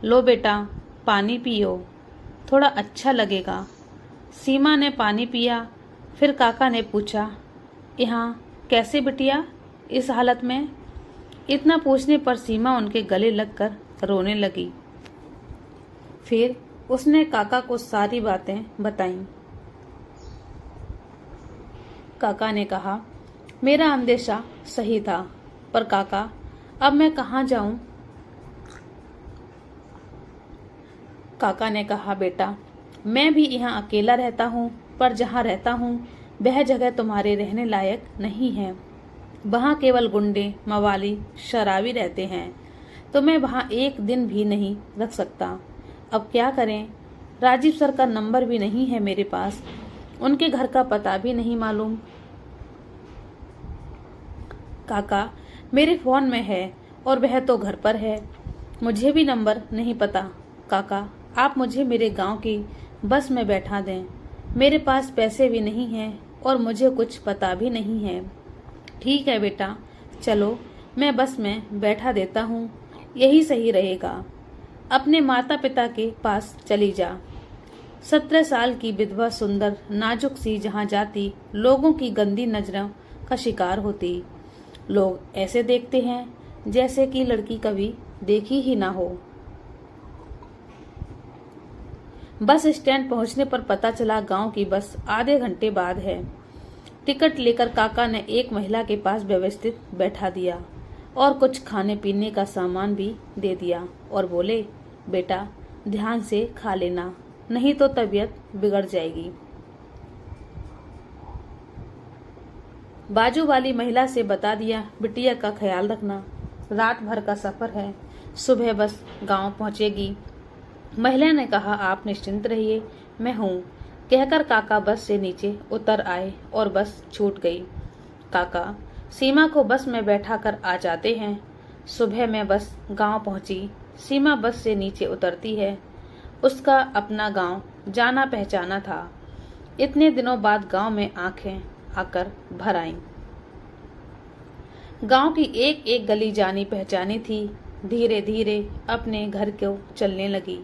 लो बेटा पानी पियो, थोड़ा अच्छा लगेगा। सीमा ने पानी पिया। फिर काका ने पूछा, यहाँ कैसे बिटिया इस हालत में। इतना पूछने पर सीमा उनके गले लगकर रोने लगी। फिर उसने काका को सारी बातें बताईं। काका ने कहा, मेरा अंदेशा सही था, पर काका अब मैं कहाँ जाऊं। काका ने कहा, बेटा मैं भी यहाँ अकेला रहता हूँ, पर जहाँ रहता हूँ वह जगह तुम्हारे रहने लायक नहीं है। वहाँ केवल गुंडे मवाली शराबी रहते हैं, तो मैं वहाँ एक दिन भी नहीं रख सकता। अब क्या करें। राजीव सर का नंबर भी नहीं है मेरे पास, उनके घर का पता भी नहीं मालूम। काका मेरे फोन में है और वह तो घर पर है, मुझे भी नंबर नहीं पता। काका आप मुझे मेरे गांव की बस में बैठा दें, मेरे पास पैसे भी नहीं हैं और मुझे कुछ पता भी नहीं है। ठीक है बेटा, चलो मैं बस में बैठा देता हूँ, यही सही रहेगा। अपने माता पिता के पास चली जा। 17 साल की विधवा सुंदर नाजुक सी जहाँ जाती लोगों की गंदी नजरों का शिकार होती। लोग ऐसे देखते हैं जैसे कि लड़की कभी देखी ही ना हो। बस स्टैंड पहुंचने पर पता चला गांव की बस आधे घंटे बाद है। टिकट लेकर काका ने एक महिला के पास व्यवस्थित बैठा दिया और कुछ खाने पीने का सामान भी दे दिया और बोले, बेटा ध्यान से खा लेना, नहीं तो तबीयत बिगड़ जाएगी। बाजू वाली महिला से बता दिया, बिटिया का ख्याल रखना, रात भर का सफर है, सुबह बस गांव पहुंचेगी। महिला ने कहा, आप निश्चिंत रहिए, मैं हूँ। कहकर काका बस से नीचे उतर आए और बस छूट गई। काका सीमा को बस में बैठाकर आ जाते हैं। सुबह में बस गांव पहुंची। सीमा बस से नीचे उतरती है। उसका अपना गांव जाना पहचाना था। इतने दिनों बाद गांव में आंखें आकर भर आईं। गांव की एक एक गली जानी पहचानी थी। धीरे धीरे अपने घर को चलने लगी।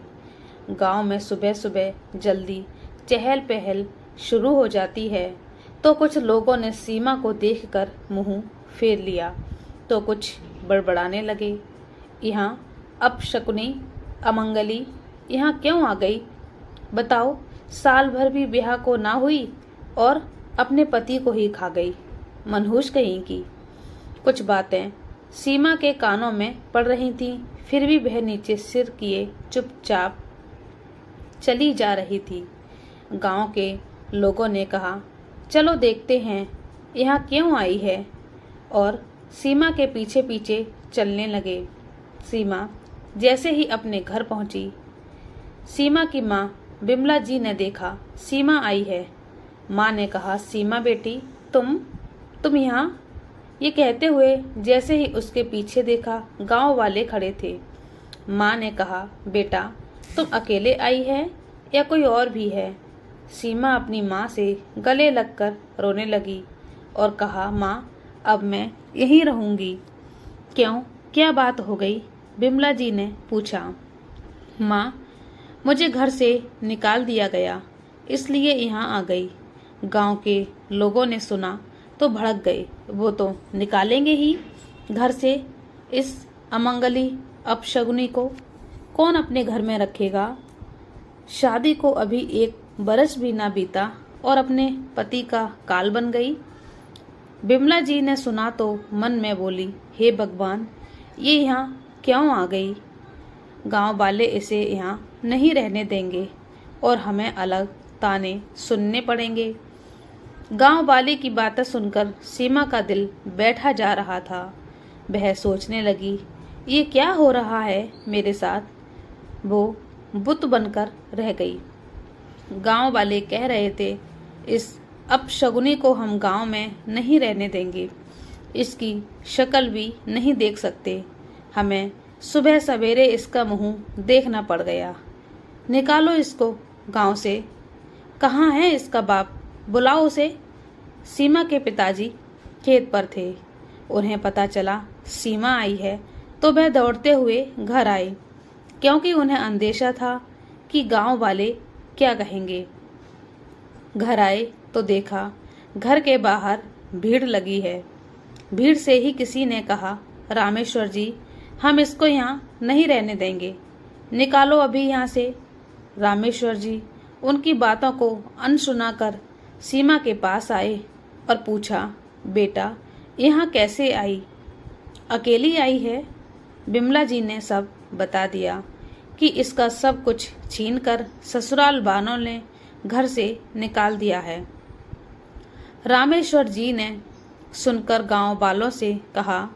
गांव में सुबह सुबह जल्दी चहल पहल शुरू हो जाती है, तो कुछ लोगों ने सीमा को देखकर मुंह फेर लिया, तो कुछ बड़बड़ाने लगे, यहाँ अपशकुनी अमंगली यहाँ क्यों आ गई। बताओ, साल भर भी ब्याह को ना हुई और अपने पति को ही खा गई, मनहूस कहीं की। कुछ बातें सीमा के कानों में पड़ रही थीं, फिर भी वह नीचे सिर किए चुपचाप चली जा रही थी। गांव के लोगों ने कहा, चलो देखते हैं यहाँ क्यों आई है, और सीमा के पीछे पीछे चलने लगे। सीमा जैसे ही अपने घर पहुंची, सीमा की माँ बिमला जी ने देखा सीमा आई है। माँ ने कहा, सीमा बेटी, तुम यहाँ? ये कहते हुए जैसे ही उसके पीछे देखा, गांव वाले खड़े थे। माँ ने कहा, बेटा, तुम अकेले आई है या कोई और भी है? सीमा अपनी माँ से गले लगकर रोने लगी और कहा, माँ, अब मैं यहीं रहूंगी। क्यों, क्या बात हो गई? बिमला जी ने पूछा। माँ, मुझे घर से निकाल दिया गया, इसलिए यहाँ आ गई। गांव के लोगों ने सुना तो भड़क गए। वो तो निकालेंगे ही घर से। इस अमंगली अपशगुनी को कौन अपने घर में रखेगा? शादी को अभी 1 बरस भी ना बीता और अपने पति का काल बन गई। बिमला जी ने सुना तो मन में बोली, हे भगवान, ये यहाँ क्यों आ गई? गांव वाले इसे यहाँ नहीं रहने देंगे और हमें अलग ताने सुनने पड़ेंगे। गांव वाले की बातें सुनकर सीमा का दिल बैठा जा रहा था। वह सोचने लगी, ये क्या हो रहा है मेरे साथ? वो बुत बनकर रह गई। गांव वाले कह रहे थे, इस अपशगुनी को हम गांव में नहीं रहने देंगे। इसकी शक्ल भी नहीं देख सकते। हमें सुबह सवेरे इसका मुंह देखना पड़ गया। निकालो इसको गांव से। कहाँ है इसका बाप? बुलाओ उसे। सीमा के पिताजी खेत पर थे। उन्हें पता चला सीमा आई है तो वह दौड़ते हुए घर आए, क्योंकि उन्हें अंदेशा था कि गांव वाले क्या कहेंगे। घर आए तो देखा घर के बाहर भीड़ लगी है। भीड़ से ही किसी ने कहा, रामेश्वर जी, हम इसको यहाँ नहीं रहने देंगे, निकालो अभी यहाँ से। रामेश्वर जी उनकी बातों को अनसुना कर सीमा के पास आए और पूछा, बेटा, यहाँ कैसे आई? अकेली आई है? बिमला जी ने सब बता दिया कि इसका सब कुछ छीनकर ससुराल वालों ने घर से निकाल दिया है। रामेश्वर जी ने सुनकर गांव वालों से कहा,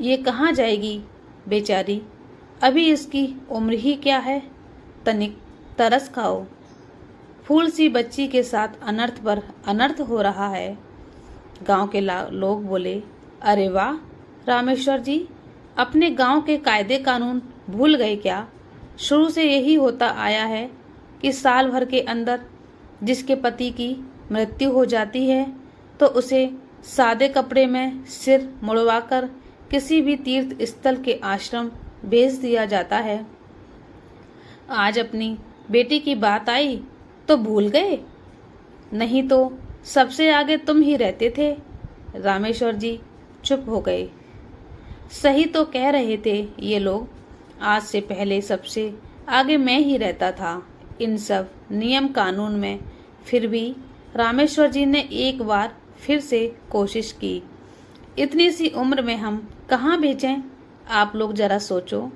ये कहाँ जाएगी बेचारी? अभी इसकी उम्र ही क्या है? तनिक तरस खाओ। फूल सी बच्ची के साथ अनर्थ पर अनर्थ हो रहा है। गांव के लोग बोले, अरे वाह रामेश्वर जी, अपने गांव के कायदे कानून भूल गए क्या? शुरू से यही होता आया है कि साल भर के अंदर जिसके पति की मृत्यु हो जाती है तो उसे सादे कपड़े में सिर मुड़वाकर किसी भी तीर्थ स्थल के आश्रम भेज दिया जाता है। आज अपनी बेटी की बात आई तो भूल गए? नहीं तो सबसे आगे तुम ही रहते थे। रामेश्वर जी चुप हो गए। सही तो कह रहे थे ये लोग। आज से पहले सबसे आगे मैं ही रहता था इन सब नियम कानून में। फिर भी रामेश्वर जी ने एक बार फिर से कोशिश की। इतनी सी उम्र में हम कहाँ भेजें? आप लोग जरा सोचो।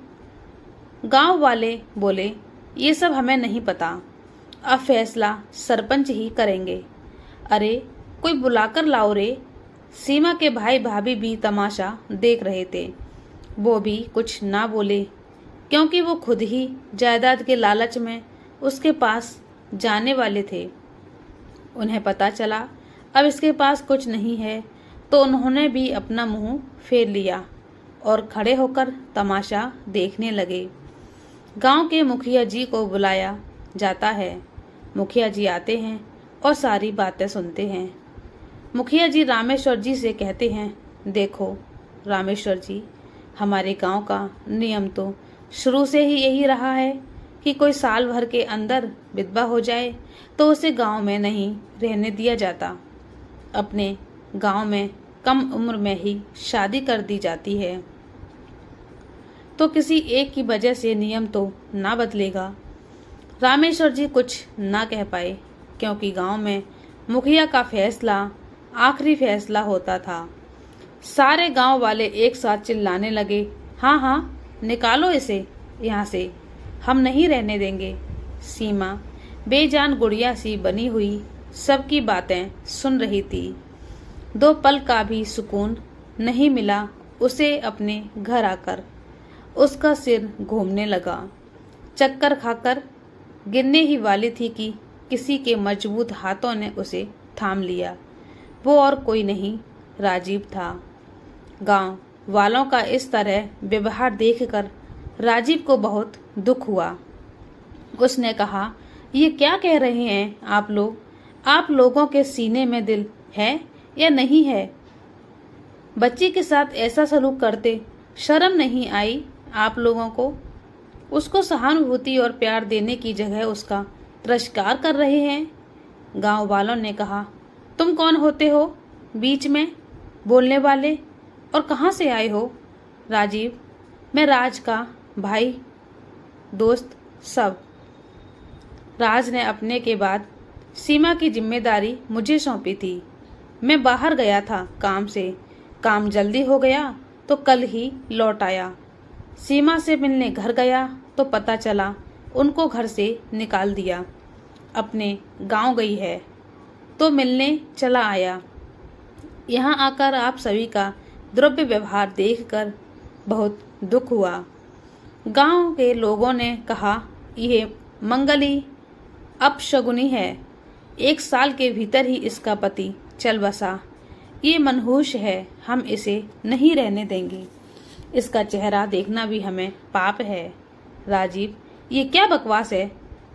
गांव वाले बोले, ये सब हमें नहीं पता, अब फैसला सरपंच ही करेंगे। अरे कोई बुलाकर लाओ रे। सीमा के भाई भाभी भी तमाशा देख रहे थे। वो भी कुछ ना बोले, क्योंकि वो खुद ही जायदाद के लालच में उसके पास जाने वाले थे। उन्हें पता चला अब इसके पास कुछ नहीं है तो उन्होंने भी अपना मुंह फेर लिया और खड़े होकर तमाशा देखने लगे। गांव के मुखिया जी को बुलाया जाता है। मुखिया जी आते हैं और सारी बातें सुनते हैं। मुखिया जी रामेश्वर जी से कहते हैं, देखो रामेश्वर जी, हमारे गांव का नियम तो शुरू से ही यही रहा है कि कोई साल भर के अंदर विधवा हो जाए तो उसे गांव में नहीं रहने दिया जाता। अपने गांव में कम उम्र में ही शादी कर दी जाती है। तो किसी एक की वजह से नियम तो ना बदलेगा। रामेश्वर जी कुछ ना कह पाए, क्योंकि गांव में मुखिया का फैसला आखिरी फैसला होता था। सारे गांव वाले एक साथ चिल्लाने लगे, हाँ हाँ, निकालो इसे यहाँ से, हम नहीं रहने देंगे। सीमा बेजान गुड़िया सी बनी हुई सबकी बातें सुन रही थी। 2 पल का भी सुकून नहीं मिला उसे अपने घर आकर। उसका सिर घूमने लगा। चक्कर खाकर गिरने ही वाली थी कि किसी के मजबूत हाथों ने उसे थाम लिया। वो और कोई नहीं, राजीव था। गांव वालों का इस तरह व्यवहार देखकर राजीव को बहुत दुख हुआ। उसने कहा, ये क्या कह रहे हैं आप लोग? आप लोगों के सीने में दिल है या नहीं है? बच्ची के साथ ऐसा सलूक करते शर्म नहीं आई आप लोगों को? उसको सहानुभूति और प्यार देने की जगह उसका तिरस्कार कर रहे हैं। गांव वालों ने कहा, तुम कौन होते हो बीच में बोलने वाले, और कहाँ से आए हो? राजीव, मैं राज का भाई, दोस्त, सब। राज ने अपने के बाद सीमा की जिम्मेदारी मुझे सौंपी थी। मैं बाहर गया था काम से, काम जल्दी हो गया तो कल ही लौट आया। सीमा से मिलने घर गया तो पता चला उनको घर से निकाल दिया। अपने गांव गई है तो मिलने चला आया। यहाँ आकर आप सभी का द्रव्य व्यवहार देखकर बहुत दुख हुआ। गांव के लोगों ने कहा, यह मंगली अपशगुनी है। 1 साल के भीतर ही इसका पति चल बसा। ये मनहूस है, हम इसे नहीं रहने देंगे। इसका चेहरा देखना भी हमें पाप है। राजीव, ये क्या बकवास है?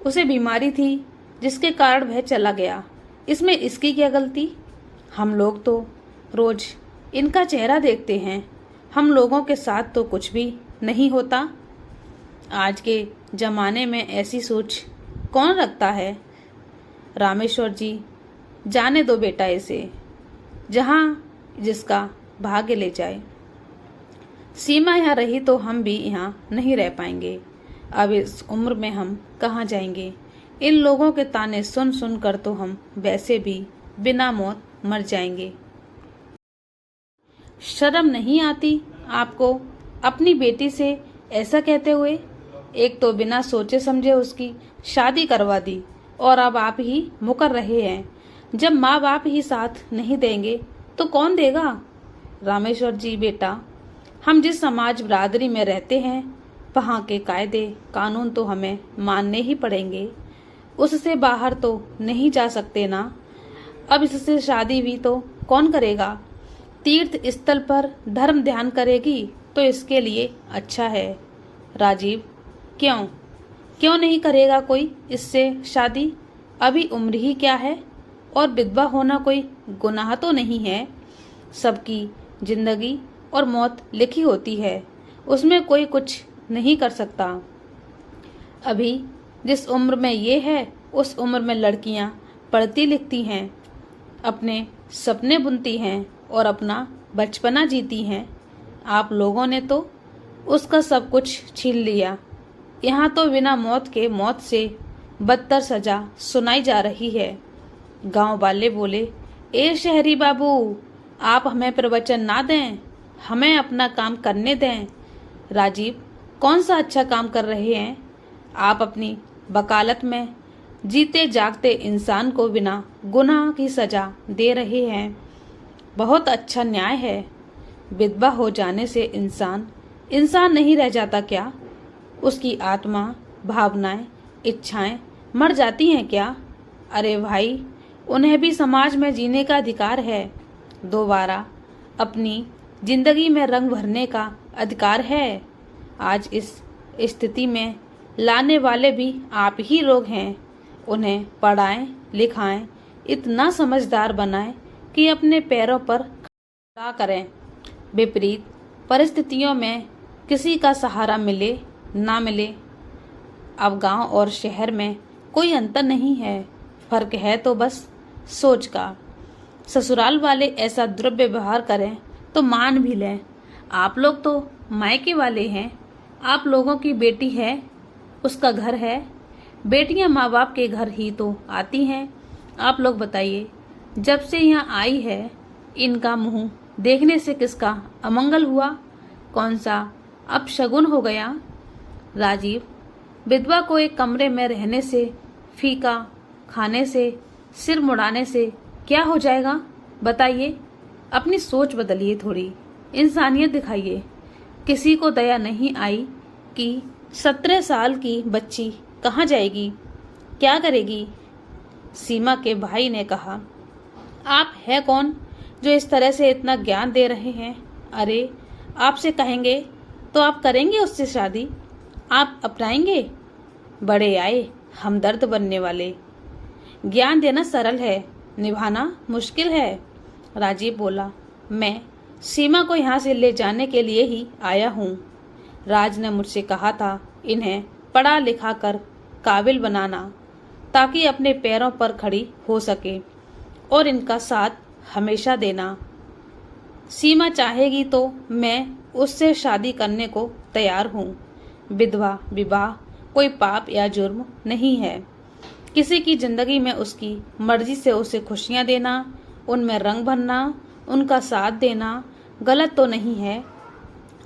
उसे बीमारी थी जिसके कारण वह चला गया, इसमें इसकी क्या गलती? हम लोग तो रोज इनका चेहरा देखते हैं, हम लोगों के साथ तो कुछ भी नहीं होता। आज के जमाने में ऐसी सोच कौन रखता है? रामेश्वर जी, जाने दो बेटा इसे, जहाँ जिसका भाग्य ले जाए। सीमा यहाँ रही तो हम भी यहाँ नहीं रह पाएंगे। अब इस उम्र में हम कहाँ जाएंगे? इन लोगों के ताने सुन सुन कर तो हम वैसे भी बिना मौत मर जाएंगे। शर्म नहीं आती आपको अपनी बेटी से ऐसा कहते हुए? एक तो बिना सोचे समझे उसकी शादी करवा दी और अब आप ही मुकर रहे हैं। जब माँ बाप ही साथ नहीं देंगे तो कौन देगा? रामेश्वर जी बेटा, हम जिस समाज बिरादरी में रहते हैं वहाँ के कायदे कानून तो हमें मानने ही पड़ेंगे। उससे बाहर तो नहीं जा सकते ना। अब इससे शादी भी तो कौन करेगा? तीर्थ स्थल पर धर्म ध्यान करेगी तो इसके लिए अच्छा है। राजीव, क्यों नहीं करेगा कोई इससे शादी? अभी उम्र ही क्या है, और विधवा होना कोई गुनाह तो नहीं है। सबकी जिंदगी और मौत लिखी होती है, उसमें कोई कुछ नहीं कर सकता। अभी जिस उम्र में ये है उस उम्र में लड़कियां पढ़ती लिखती हैं, अपने सपने बुनती हैं और अपना बचपना जीती हैं। आप लोगों ने तो उसका सब कुछ छीन लिया। यहाँ तो बिना मौत के मौत से बदतर सजा सुनाई जा रही है। गांव वाले बोले, ए शहरी बाबू, आप हमें प्रवचन ना दें, हमें अपना काम करने दें। राजीव, कौन सा अच्छा काम कर रहे हैं आप? अपनी वकालत में जीते जागते इंसान को बिना गुनाह की सजा दे रहे हैं। बहुत अच्छा न्याय है। विधवा हो जाने से इंसान नहीं रह जाता क्या? उसकी आत्मा, भावनाएं, इच्छाएं मर जाती हैं क्या? अरे भाई, उन्हें भी समाज में जीने का अधिकार है। दोबारा अपनी जिंदगी में रंग भरने का अधिकार है। आज इस स्थिति में लाने वाले भी आप ही लोग हैं। उन्हें पढ़ाएं, लिखाएं, इतना समझदार बनाएं कि अपने पैरों पर खड़ा करें। विपरीत परिस्थितियों में किसी का सहारा मिले ना मिले। अब गांव और शहर में कोई अंतर नहीं है, फर्क है तो बस सोच का। ससुराल वाले ऐसा द्रव्य व्यवहार करें तो मान भी लें। आप लोग तो मायके वाले हैं, आप लोगों की बेटी है, उसका घर है। बेटियां माँ बाप के घर ही तो आती हैं। आप लोग बताइए, जब से यहाँ आई है इनका मुंह देखने से किसका अमंगल हुआ? कौन सा अपशगुन हो गया? राजीव, विधवा को एक कमरे में रहने से, फीका खाने से, सिर मुड़ाने से क्या हो जाएगा? बताइए। अपनी सोच बदलिए, थोड़ी इंसानियत दिखाइए। किसी को दया नहीं आई कि 17 साल की बच्ची कहाँ जाएगी? क्या करेगी? सीमा के भाई ने कहा। आप है कौन जो इस तरह से इतना ज्ञान दे रहे हैं? अरे, आपसे कहेंगे तो आप करेंगे उससे शादी? आप अपनाएंगे? बड़े आए हमदर्द बनने वाले। ज्ञान देना सरल है, निभाना मुश्किल है। राजीव बोला। मैं सीमा को यहाँ से ले जाने के लिए ही आया हूँ। राज ने मुझसे कहा था इन्हें पढ़ा लिखा कर काबिल बनाना, ताकि अपने पैरों पर खड़ी हो सके, और इनका साथ हमेशा देना। सीमा चाहेगी तो मैं उससे शादी करने को तैयार हूँ। विधवा विवाह कोई पाप या जुर्म नहीं है। किसी की जिंदगी में उसकी मर्जी से उसे खुशियाँ देना, उनमें रंग भरना, उनका साथ देना गलत तो नहीं है।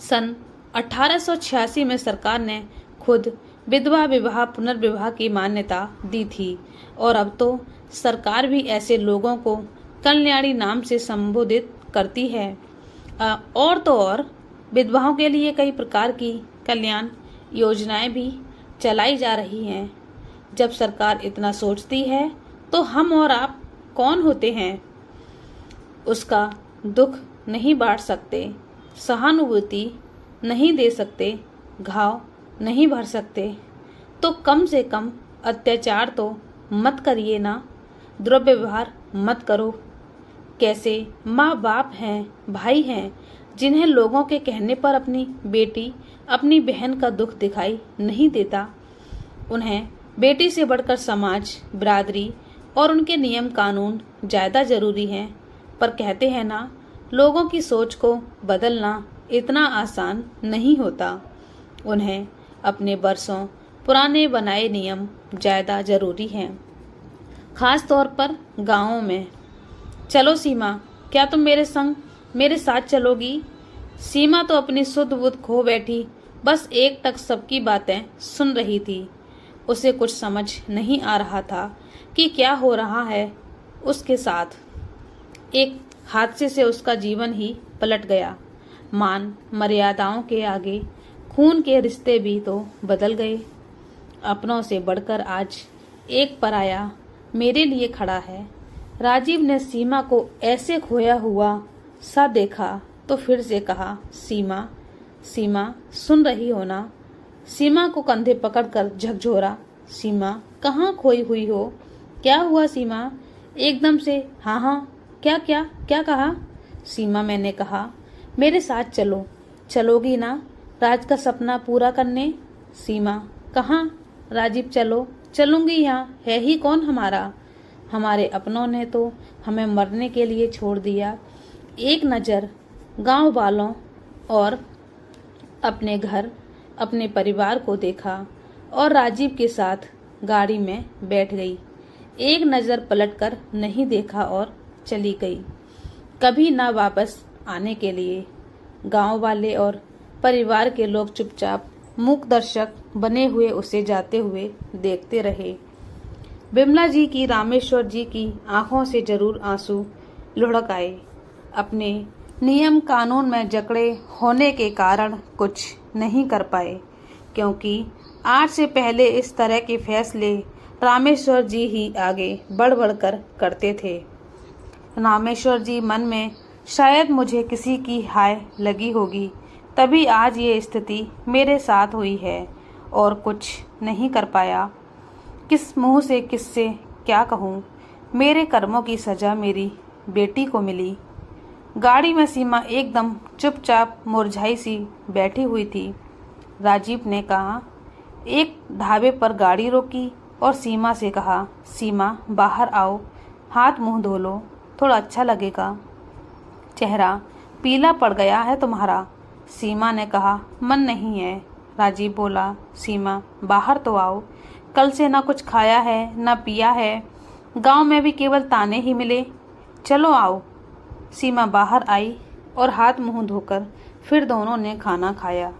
सन 1886 में सरकार ने खुद विधवा विवाह पुनर्विवाह की मान्यता दी थी, और अब तो सरकार भी ऐसे लोगों को कल्याणी नाम से संबोधित करती है। और तो और विधवाओं के लिए कई प्रकार की कल्याण योजनाएं भी चलाई जा रही हैं। जब सरकार इतना सोचती है तो हम और आप कौन होते हैं? उसका दुख नहीं बांट सकते, सहानुभूति नहीं दे सकते, घाव नहीं भर सकते, तो कम से कम अत्याचार तो मत करिए ना, दुर्व्यवहार मत करो। कैसे माँ बाप हैं, भाई हैं, जिन्हें लोगों के कहने पर अपनी बेटी, अपनी बहन का दुख दिखाई नहीं देता। उन्हें बेटी से बढ़कर समाज, बिरादरी और उनके नियम कानून ज़्यादा जरूरी हैं। पर कहते हैं ना, लोगों की सोच को बदलना इतना आसान नहीं होता। उन्हें अपने बरसों पुराने बनाए नियम ज़्यादा जरूरी हैं, खास तौर पर गाँवों में। चलो सीमा, क्या तुम मेरे साथ चलोगी? सीमा तो अपनी सुध बुध खो बैठी, बस एक टक सबकी बातें सुन रही थी। उसे कुछ समझ नहीं आ रहा था कि क्या हो रहा है उसके साथ। एक हादसे से उसका जीवन ही पलट गया। मान मर्यादाओं के आगे खून के रिश्ते भी तो बदल गए। अपनों से बढ़कर आज एक पराया मेरे लिए खड़ा है। राजीव ने सीमा को ऐसे खोया हुआ सा देखा तो फिर से कहा, सीमा, सीमा, सुन रही हो ना? सीमा को कंधे पकड़कर झकझोरा। सीमा, कहाँ खोई हुई हो? क्या हुआ सीमा? एकदम से हाँ हाँ, क्या क्या क्या कहा? सीमा, मैंने कहा मेरे साथ चलो। चलोगी ना राज का सपना पूरा करने? सीमा, कहाँ? राजीव, चलो। चलूंगी, यहाँ है ही कौन हमारा? हमारे अपनों ने तो हमें मरने के लिए छोड़ दिया। एक नज़र गांव वालों और अपने घर, अपने परिवार को देखा और राजीव के साथ गाड़ी में बैठ गई। एक नज़र पलटकर नहीं देखा और चली गई, कभी ना वापस आने के लिए। गांव वाले और परिवार के लोग चुपचाप मूक दर्शक बने हुए उसे जाते हुए देखते रहे। बिमला जी की, रामेश्वर जी की आंखों से जरूर आंसू लुढ़क आए। अपने नियम कानून में जकड़े होने के कारण कुछ नहीं कर पाए, क्योंकि आज से पहले इस तरह के फैसले रामेश्वर जी ही आगे बढ़ बढ़कर करते थे। रामेश्वर जी मन में शायद मुझे किसी की हाय लगी होगी, तभी आज ये स्थिति मेरे साथ हुई है, और कुछ नहीं कर पाया। किस मुंह से किससे क्या कहूँ? मेरे कर्मों की सजा मेरी बेटी को मिली। गाड़ी में सीमा एकदम चुपचाप मुरझाई सी बैठी हुई थी। राजीव ने कहा, एक ढाबे पर गाड़ी रोकी और सीमा से कहा, सीमा, बाहर आओ, हाथ मुंह धो लो, थोड़ा अच्छा लगेगा। चेहरा पीला पड़ गया है तुम्हारा। सीमा ने कहा, मन नहीं है। राजीव बोला, सीमा, बाहर तो आओ, कल से ना कुछ खाया है ना पिया है, गांव में भी केवल ताने ही मिले, चलो आओ। सीमा बाहर आई और हाथ मुंह धोकर फिर दोनों ने खाना खाया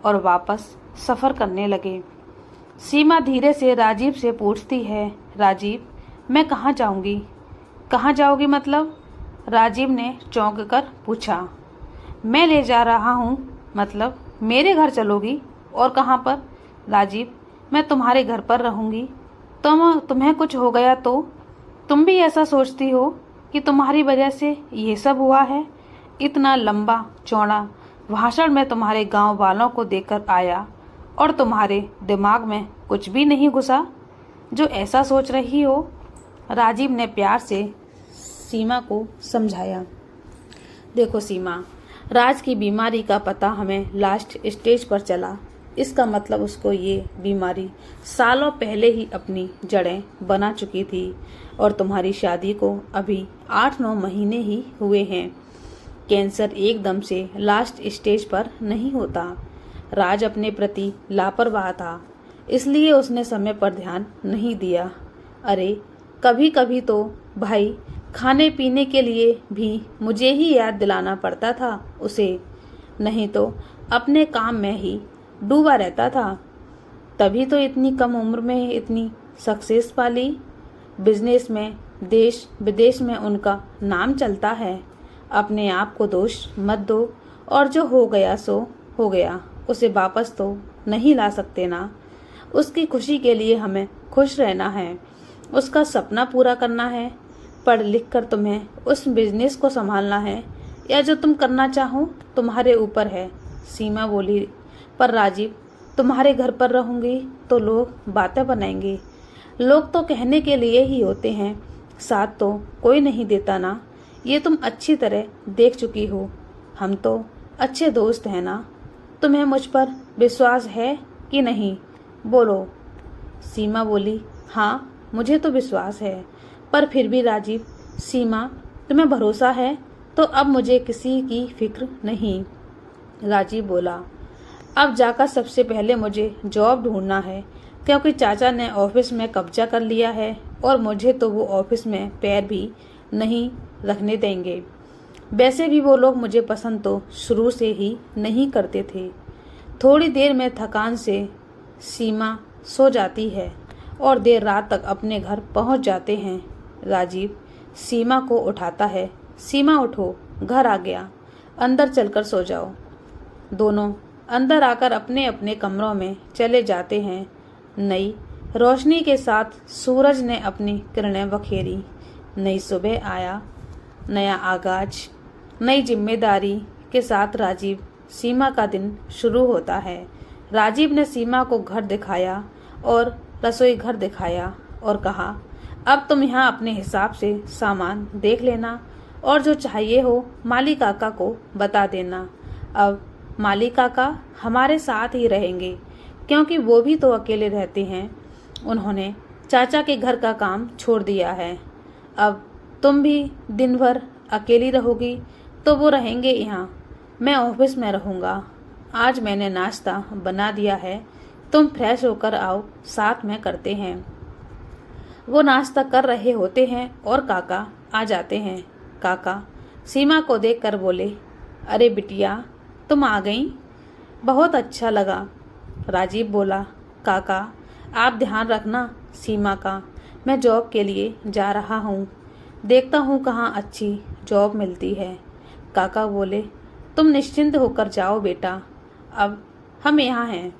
और वापस सफ़र करने लगे। सीमा धीरे से राजीव से पूछती है, राजीव, मैं कहाँ जाऊँगी? कहाँ जाओगी मतलब? राजीव ने चौंक कर पूछा। मैं ले जा रहा हूँ, मतलब मेरे घर चलोगी? और कहाँ पर? राजीव, मैं तुम्हारे घर पर रहूँगी, तुम्हें कुछ हो गया तो तुम भी ऐसा सोचती हो कि तुम्हारी वजह से ये सब हुआ है। इतना लंबा चौड़ा भाषण मैं तुम्हारे गांव वालों को देकर आया और तुम्हारे दिमाग में कुछ भी नहीं घुसा जो ऐसा सोच रही हो। राजीव ने प्यार से सीमा को समझाया। देखो सीमा, राज की बीमारी का पता हमें लास्ट स्टेज पर चला। इसका मतलब उसको ये बीमारी सालों पहले ही अपनी जड़ें बना चुकी थी और तुम्हारी शादी को अभी 8-9 महीने ही हुए हैं। कैंसर एकदम से लास्ट स्टेज पर नहीं होता। राज अपने प्रति लापरवाह था, इसलिए उसने समय पर ध्यान नहीं दिया। अरे कभी कभी तो भाई खाने पीने के लिए भी मुझे ही याद दिलाना पड़ता था उसे, नहीं तो अपने काम में ही डूबा रहता था। तभी तो इतनी कम उम्र में इतनी सक्सेस पाली। बिजनेस में देश विदेश में उनका नाम चलता है। अपने आप को दोष मत दो और जो हो गया सो हो गया, उसे वापस तो नहीं ला सकते ना। उसकी खुशी के लिए हमें खुश रहना है, उसका सपना पूरा करना है। पढ़ लिख कर तुम्हें उस बिजनेस को संभालना है या जो तुम करना चाहो तुम्हारे ऊपर है। सीमा बोली, पर राजीव तुम्हारे घर पर रहूंगी तो लोग बातें बनाएंगे। लोग तो कहने के लिए ही होते हैं, साथ तो कोई नहीं देता ना। ये तुम अच्छी तरह देख चुकी हो। हम तो अच्छे दोस्त हैं ना। तुम्हें मुझ पर विश्वास है कि नहीं, बोलो। सीमा बोली, हाँ मुझे तो विश्वास है, पर फिर भी राजीव। सीमा, तुम्हें भरोसा है तो अब मुझे किसी की फिक्र नहीं। राजीव बोला, अब जाकर सबसे पहले मुझे जॉब ढूंढना है, क्योंकि चाचा ने ऑफिस में कब्जा कर लिया है और मुझे तो वो ऑफिस में पैर भी नहीं रखने देंगे। वैसे भी वो लोग मुझे पसंद तो शुरू से ही नहीं करते थे। थोड़ी देर में थकान से सीमा सो जाती है और देर रात तक अपने घर पहुंच जाते हैं। राजीव सीमा को उठाता है। सीमा उठो, घर आ गया, अंदर चलकर सो जाओ। दोनों अंदर आकर अपने अपने कमरों में चले जाते हैं। नई रोशनी के साथ सूरज ने अपनी किरणें बखेरी। नई सुबह आया, नया आगाज, नई जिम्मेदारी के साथ राजीव सीमा का दिन शुरू होता है। राजीव ने सीमा को घर दिखाया और रसोई घर दिखाया और कहा, अब तुम यहाँ अपने हिसाब से सामान देख लेना और जो चाहिए हो माली काका को बता देना। अब माली काका हमारे साथ ही रहेंगे, क्योंकि वो भी तो अकेले रहते हैं। उन्होंने चाचा के घर का काम छोड़ दिया है। अब तुम भी दिन भर अकेली रहोगी तो वो रहेंगे यहाँ, मैं ऑफिस में रहूँगा। आज मैंने नाश्ता बना दिया है, तुम फ्रेश होकर आओ, साथ में करते हैं। वो नाश्ता कर रहे होते हैं और काका आ जाते हैं। काका सीमा को देखकर बोले, अरे बिटिया तुम आ गई, बहुत अच्छा लगा। राजीव बोला, काका आप ध्यान रखना सीमा का, मैं जॉब के लिए जा रहा हूँ, देखता हूँ कहाँ अच्छी जॉब मिलती है। काका बोले, तुम निश्चिंत होकर जाओ बेटा, अब हम यहाँ हैं।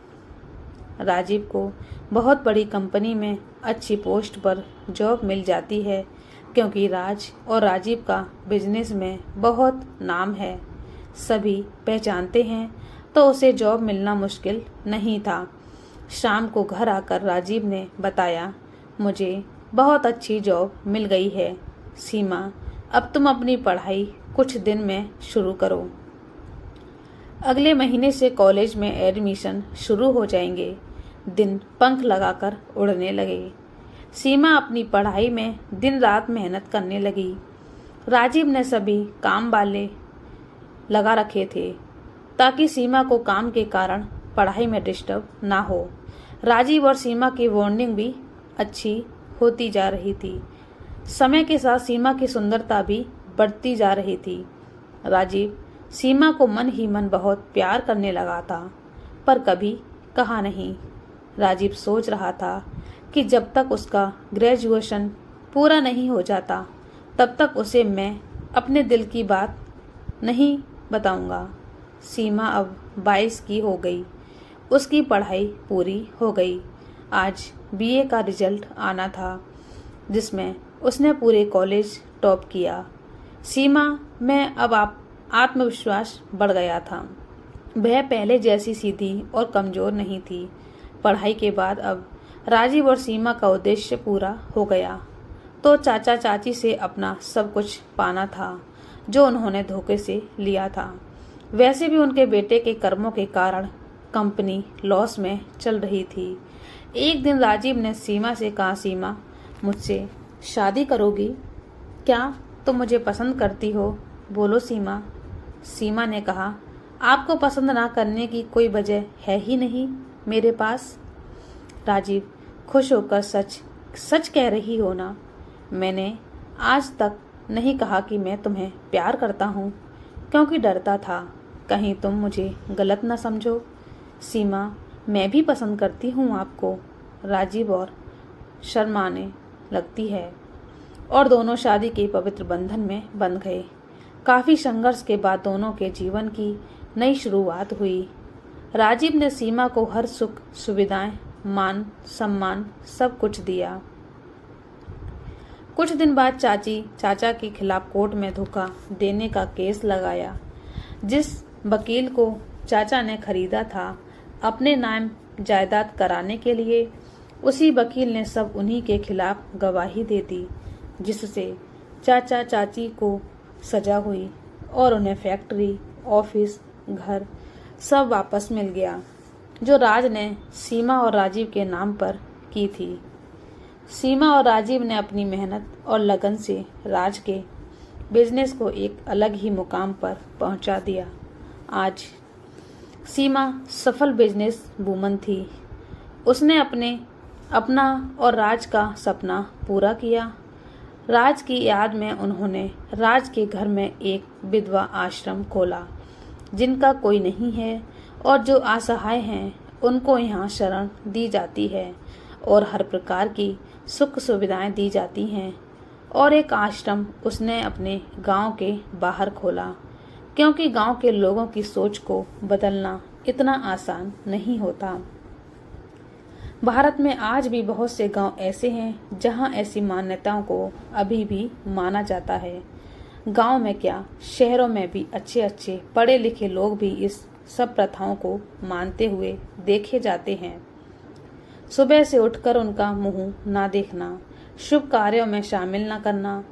राजीव को बहुत बड़ी कंपनी में अच्छी पोस्ट पर जॉब मिल जाती है, क्योंकि राज और राजीव का बिजनेस में बहुत नाम है, सभी पहचानते हैं, तो उसे जॉब मिलना मुश्किल नहीं था। शाम को घर आकर राजीव ने बताया, मुझे बहुत अच्छी जॉब मिल गई है सीमा, अब तुम अपनी पढ़ाई कुछ दिन में शुरू करो। अगले महीने से कॉलेज में एडमिशन शुरू हो जाएंगे। दिन पंख लगाकर उड़ने लगे। सीमा अपनी पढ़ाई में दिन रात मेहनत करने लगी। राजीव ने सभी काम वाले लगा रखे थे ताकि सीमा को काम के कारण पढ़ाई में डिस्टर्ब ना हो। राजीव और सीमा की बॉन्डिंग भी अच्छी होती जा रही थी। समय के साथ सीमा की सुंदरता भी बढ़ती जा रही थी। राजीव सीमा को मन ही मन बहुत प्यार करने लगा था, पर कभी कहा नहीं। राजीव सोच रहा था कि जब तक उसका ग्रेजुएशन पूरा नहीं हो जाता तब तक उसे मैं अपने दिल की बात नहीं बताऊंगा। सीमा अब 22 की हो गई, उसकी पढ़ाई पूरी हो गई। आज बीए का रिजल्ट आना था, जिसमें उसने पूरे कॉलेज टॉप किया। सीमा में अब आत्मविश्वास बढ़ गया था। वह पहले जैसी सीधी और कमजोर नहीं थी। पढ़ाई के बाद अब राजीव और सीमा का उद्देश्य पूरा हो गया, तो चाचा चाची से अपना सब कुछ पाना था जो उन्होंने धोखे से लिया था। वैसे भी उनके बेटे के कर्मों के कारण कंपनी लॉस में चल रही थी। एक दिन राजीव ने सीमा से कहा, सीमा, मुझसे शादी करोगी? क्या तुम मुझे पसंद करती हो? बोलो सीमा। सीमा ने कहा, आपको पसंद ना करने की कोई वजह है ही नहीं मेरे पास। राजीव खुश होकर, सच सच कह रही हो ना? मैंने आज तक नहीं कहा कि मैं तुम्हें प्यार करता हूँ, क्योंकि डरता था कहीं तुम मुझे गलत ना समझो। सीमा, मैं भी पसंद करती हूँ आपको। राजीव और शर्माने लगती है और दोनों शादी के पवित्र बंधन में बंध गए। काफी संघर्ष के बाद दोनों के जीवन की नई शुरुआत हुई। राजीव ने सीमा को हर सुख सुविधाएं, मान सम्मान सब कुछ दिया। कुछ दिन बाद चाची चाचा के खिलाफ कोर्ट में धोखा देने का केस लगाया। जिस वकील को चाचा ने खरीदा था अपने नाम जायदाद कराने के लिए, उसी वकील ने सब उन्हीं के खिलाफ गवाही दे दी, जिससे चाचा चाची को सजा हुई और उन्हें फैक्ट्री, ऑफिस, घर सब वापस मिल गया, जो राज ने सीमा और राजीव के नाम पर की थी। सीमा और राजीव ने अपनी मेहनत और लगन से राज के बिजनेस को एक अलग ही मुकाम पर पहुंचा दिया। आज सीमा सफल बिजनेस वूमन थी। उसने अपना और राज का सपना पूरा किया। राज की याद में उन्होंने राज के घर में एक विधवा आश्रम खोला, जिनका कोई नहीं है और जो असहाय हैं उनको यहाँ शरण दी जाती है और हर प्रकार की सुख सुविधाएं दी जाती हैं। और एक आश्रम उसने अपने गांव के बाहर खोला, क्योंकि गांव के लोगों की सोच को बदलना इतना आसान नहीं होता। भारत में आज भी बहुत से गांव ऐसे हैं जहां ऐसी मान्यताओं को अभी भी माना जाता है। गांव में क्या, शहरों में भी अच्छे अच्छे पढ़े लिखे लोग भी इस सब प्रथाओं को मानते हुए देखे जाते हैं। सुबह से उठकर उनका मुंह ना देखना, शुभ कार्यों में शामिल न करना,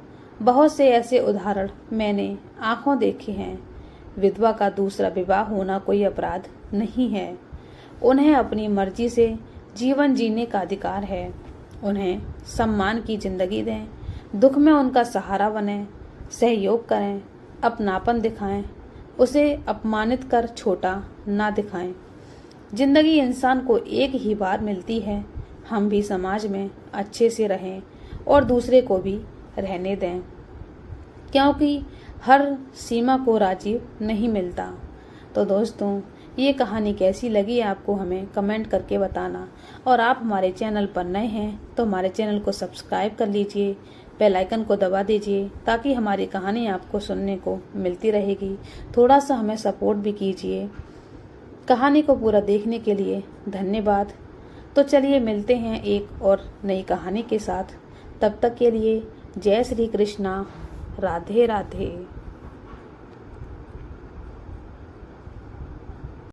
बहुत से ऐसे उदाहरण मैंने आंखों देखे हैं। विधवा का दूसरा विवाह होना कोई अपराध नहीं है। उन्हें अपनी मर्जी से जीवन जीने का अधिकार है। उन्हें सम्मान की जिंदगी दें, दुख में उनका सहारा बने, सहयोग करें, अपनापन दिखाएं, उसे अपमानित कर छोटा ना दिखाएं। जिंदगी इंसान को एक ही बार मिलती है। हम भी समाज में अच्छे से रहें और दूसरे को भी रहने दें, क्योंकि हर सीमा को राजीव नहीं मिलता। तो दोस्तों, ये कहानी कैसी लगी आपको हमें कमेंट करके बताना। और आप हमारे चैनल पर नए हैं तो हमारे चैनल को सब्सक्राइब कर लीजिए, बेल आइकन को दबा दीजिए, ताकि हमारी कहानी आपको सुनने को मिलती रहेगी। थोड़ा सा हमें सपोर्ट भी कीजिए। कहानी को पूरा देखने के लिए धन्यवाद। तो चलिए मिलते हैं एक और नई कहानी के साथ। तब तक के लिए जय श्री कृष्णा, राधे राधे।